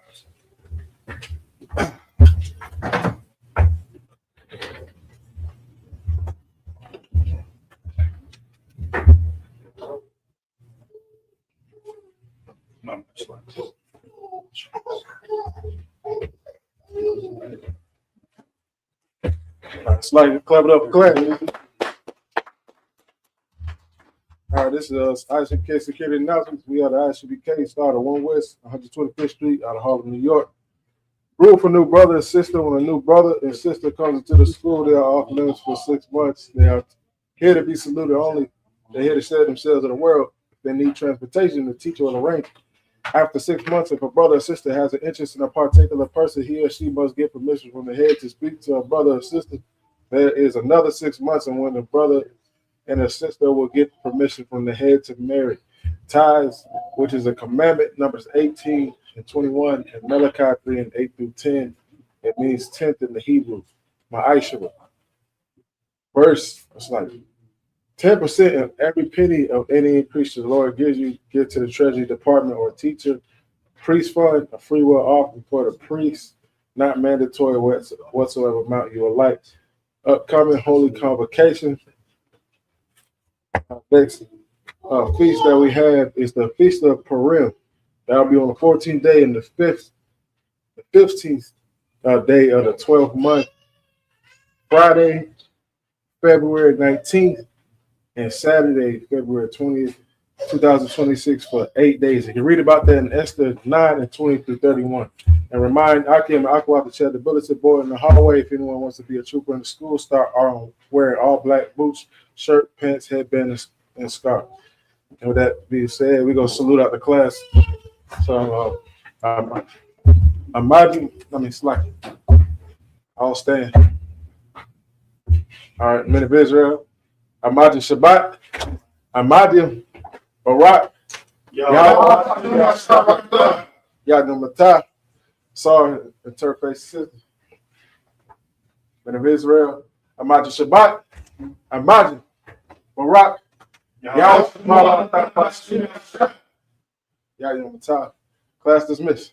Slightly clap it up for class. All right, this is ISBK security announcements. We are the ISBK, start at 1 West, 125th Street, out of Harlem, New York. Rule for new brother and sister. When a new brother and sister comes into the school, they are off limits for 6 months. They are here to be saluted only. They're here to share themselves in the world. If they need transportation, the teacher will arrange. After 6 months, if a brother or sister has an interest in a particular person, he or she must get permission from the head to speak to a brother or sister. There is another 6 months, and when the brother and a sister will get permission from the head to marry. Tithes, which is a commandment, Numbers 18 and 21, and Malachi 3 and 8 through 10. It means 10th in the Hebrew. Ma'ashara. Verse, it's like 10% of every penny of any increase the Lord gives you, give to the Treasury Department or teacher. Priest fund, a free will offering for the priest, not mandatory whatsoever amount you would like. Upcoming holy convocation. Next feast that we have is the Feast of Purim. That'll be on the 14th day and the 15th day of the 12th month. Friday, February 19th, and Saturday, February 20th, 2026 for 8 days. You can read about that in Esther 9 and 20 through 31. And remind Aki and Aqua to check the bulletin board in the hallway. If anyone wants to be a trooper in the school, start wearing all black boots, shirt, pants, headband, and scarf. And with that being said, we're going to salute out the class. So, Slacking. I'll stand. All right, men of Israel. Ahmad Shabbat. Ahmad Barak. Yadam Matah. Sorry, interface system. Men of Israel. Ahmad Shabbat. Ahmad Barak. Yadam Matah. Class dismissed.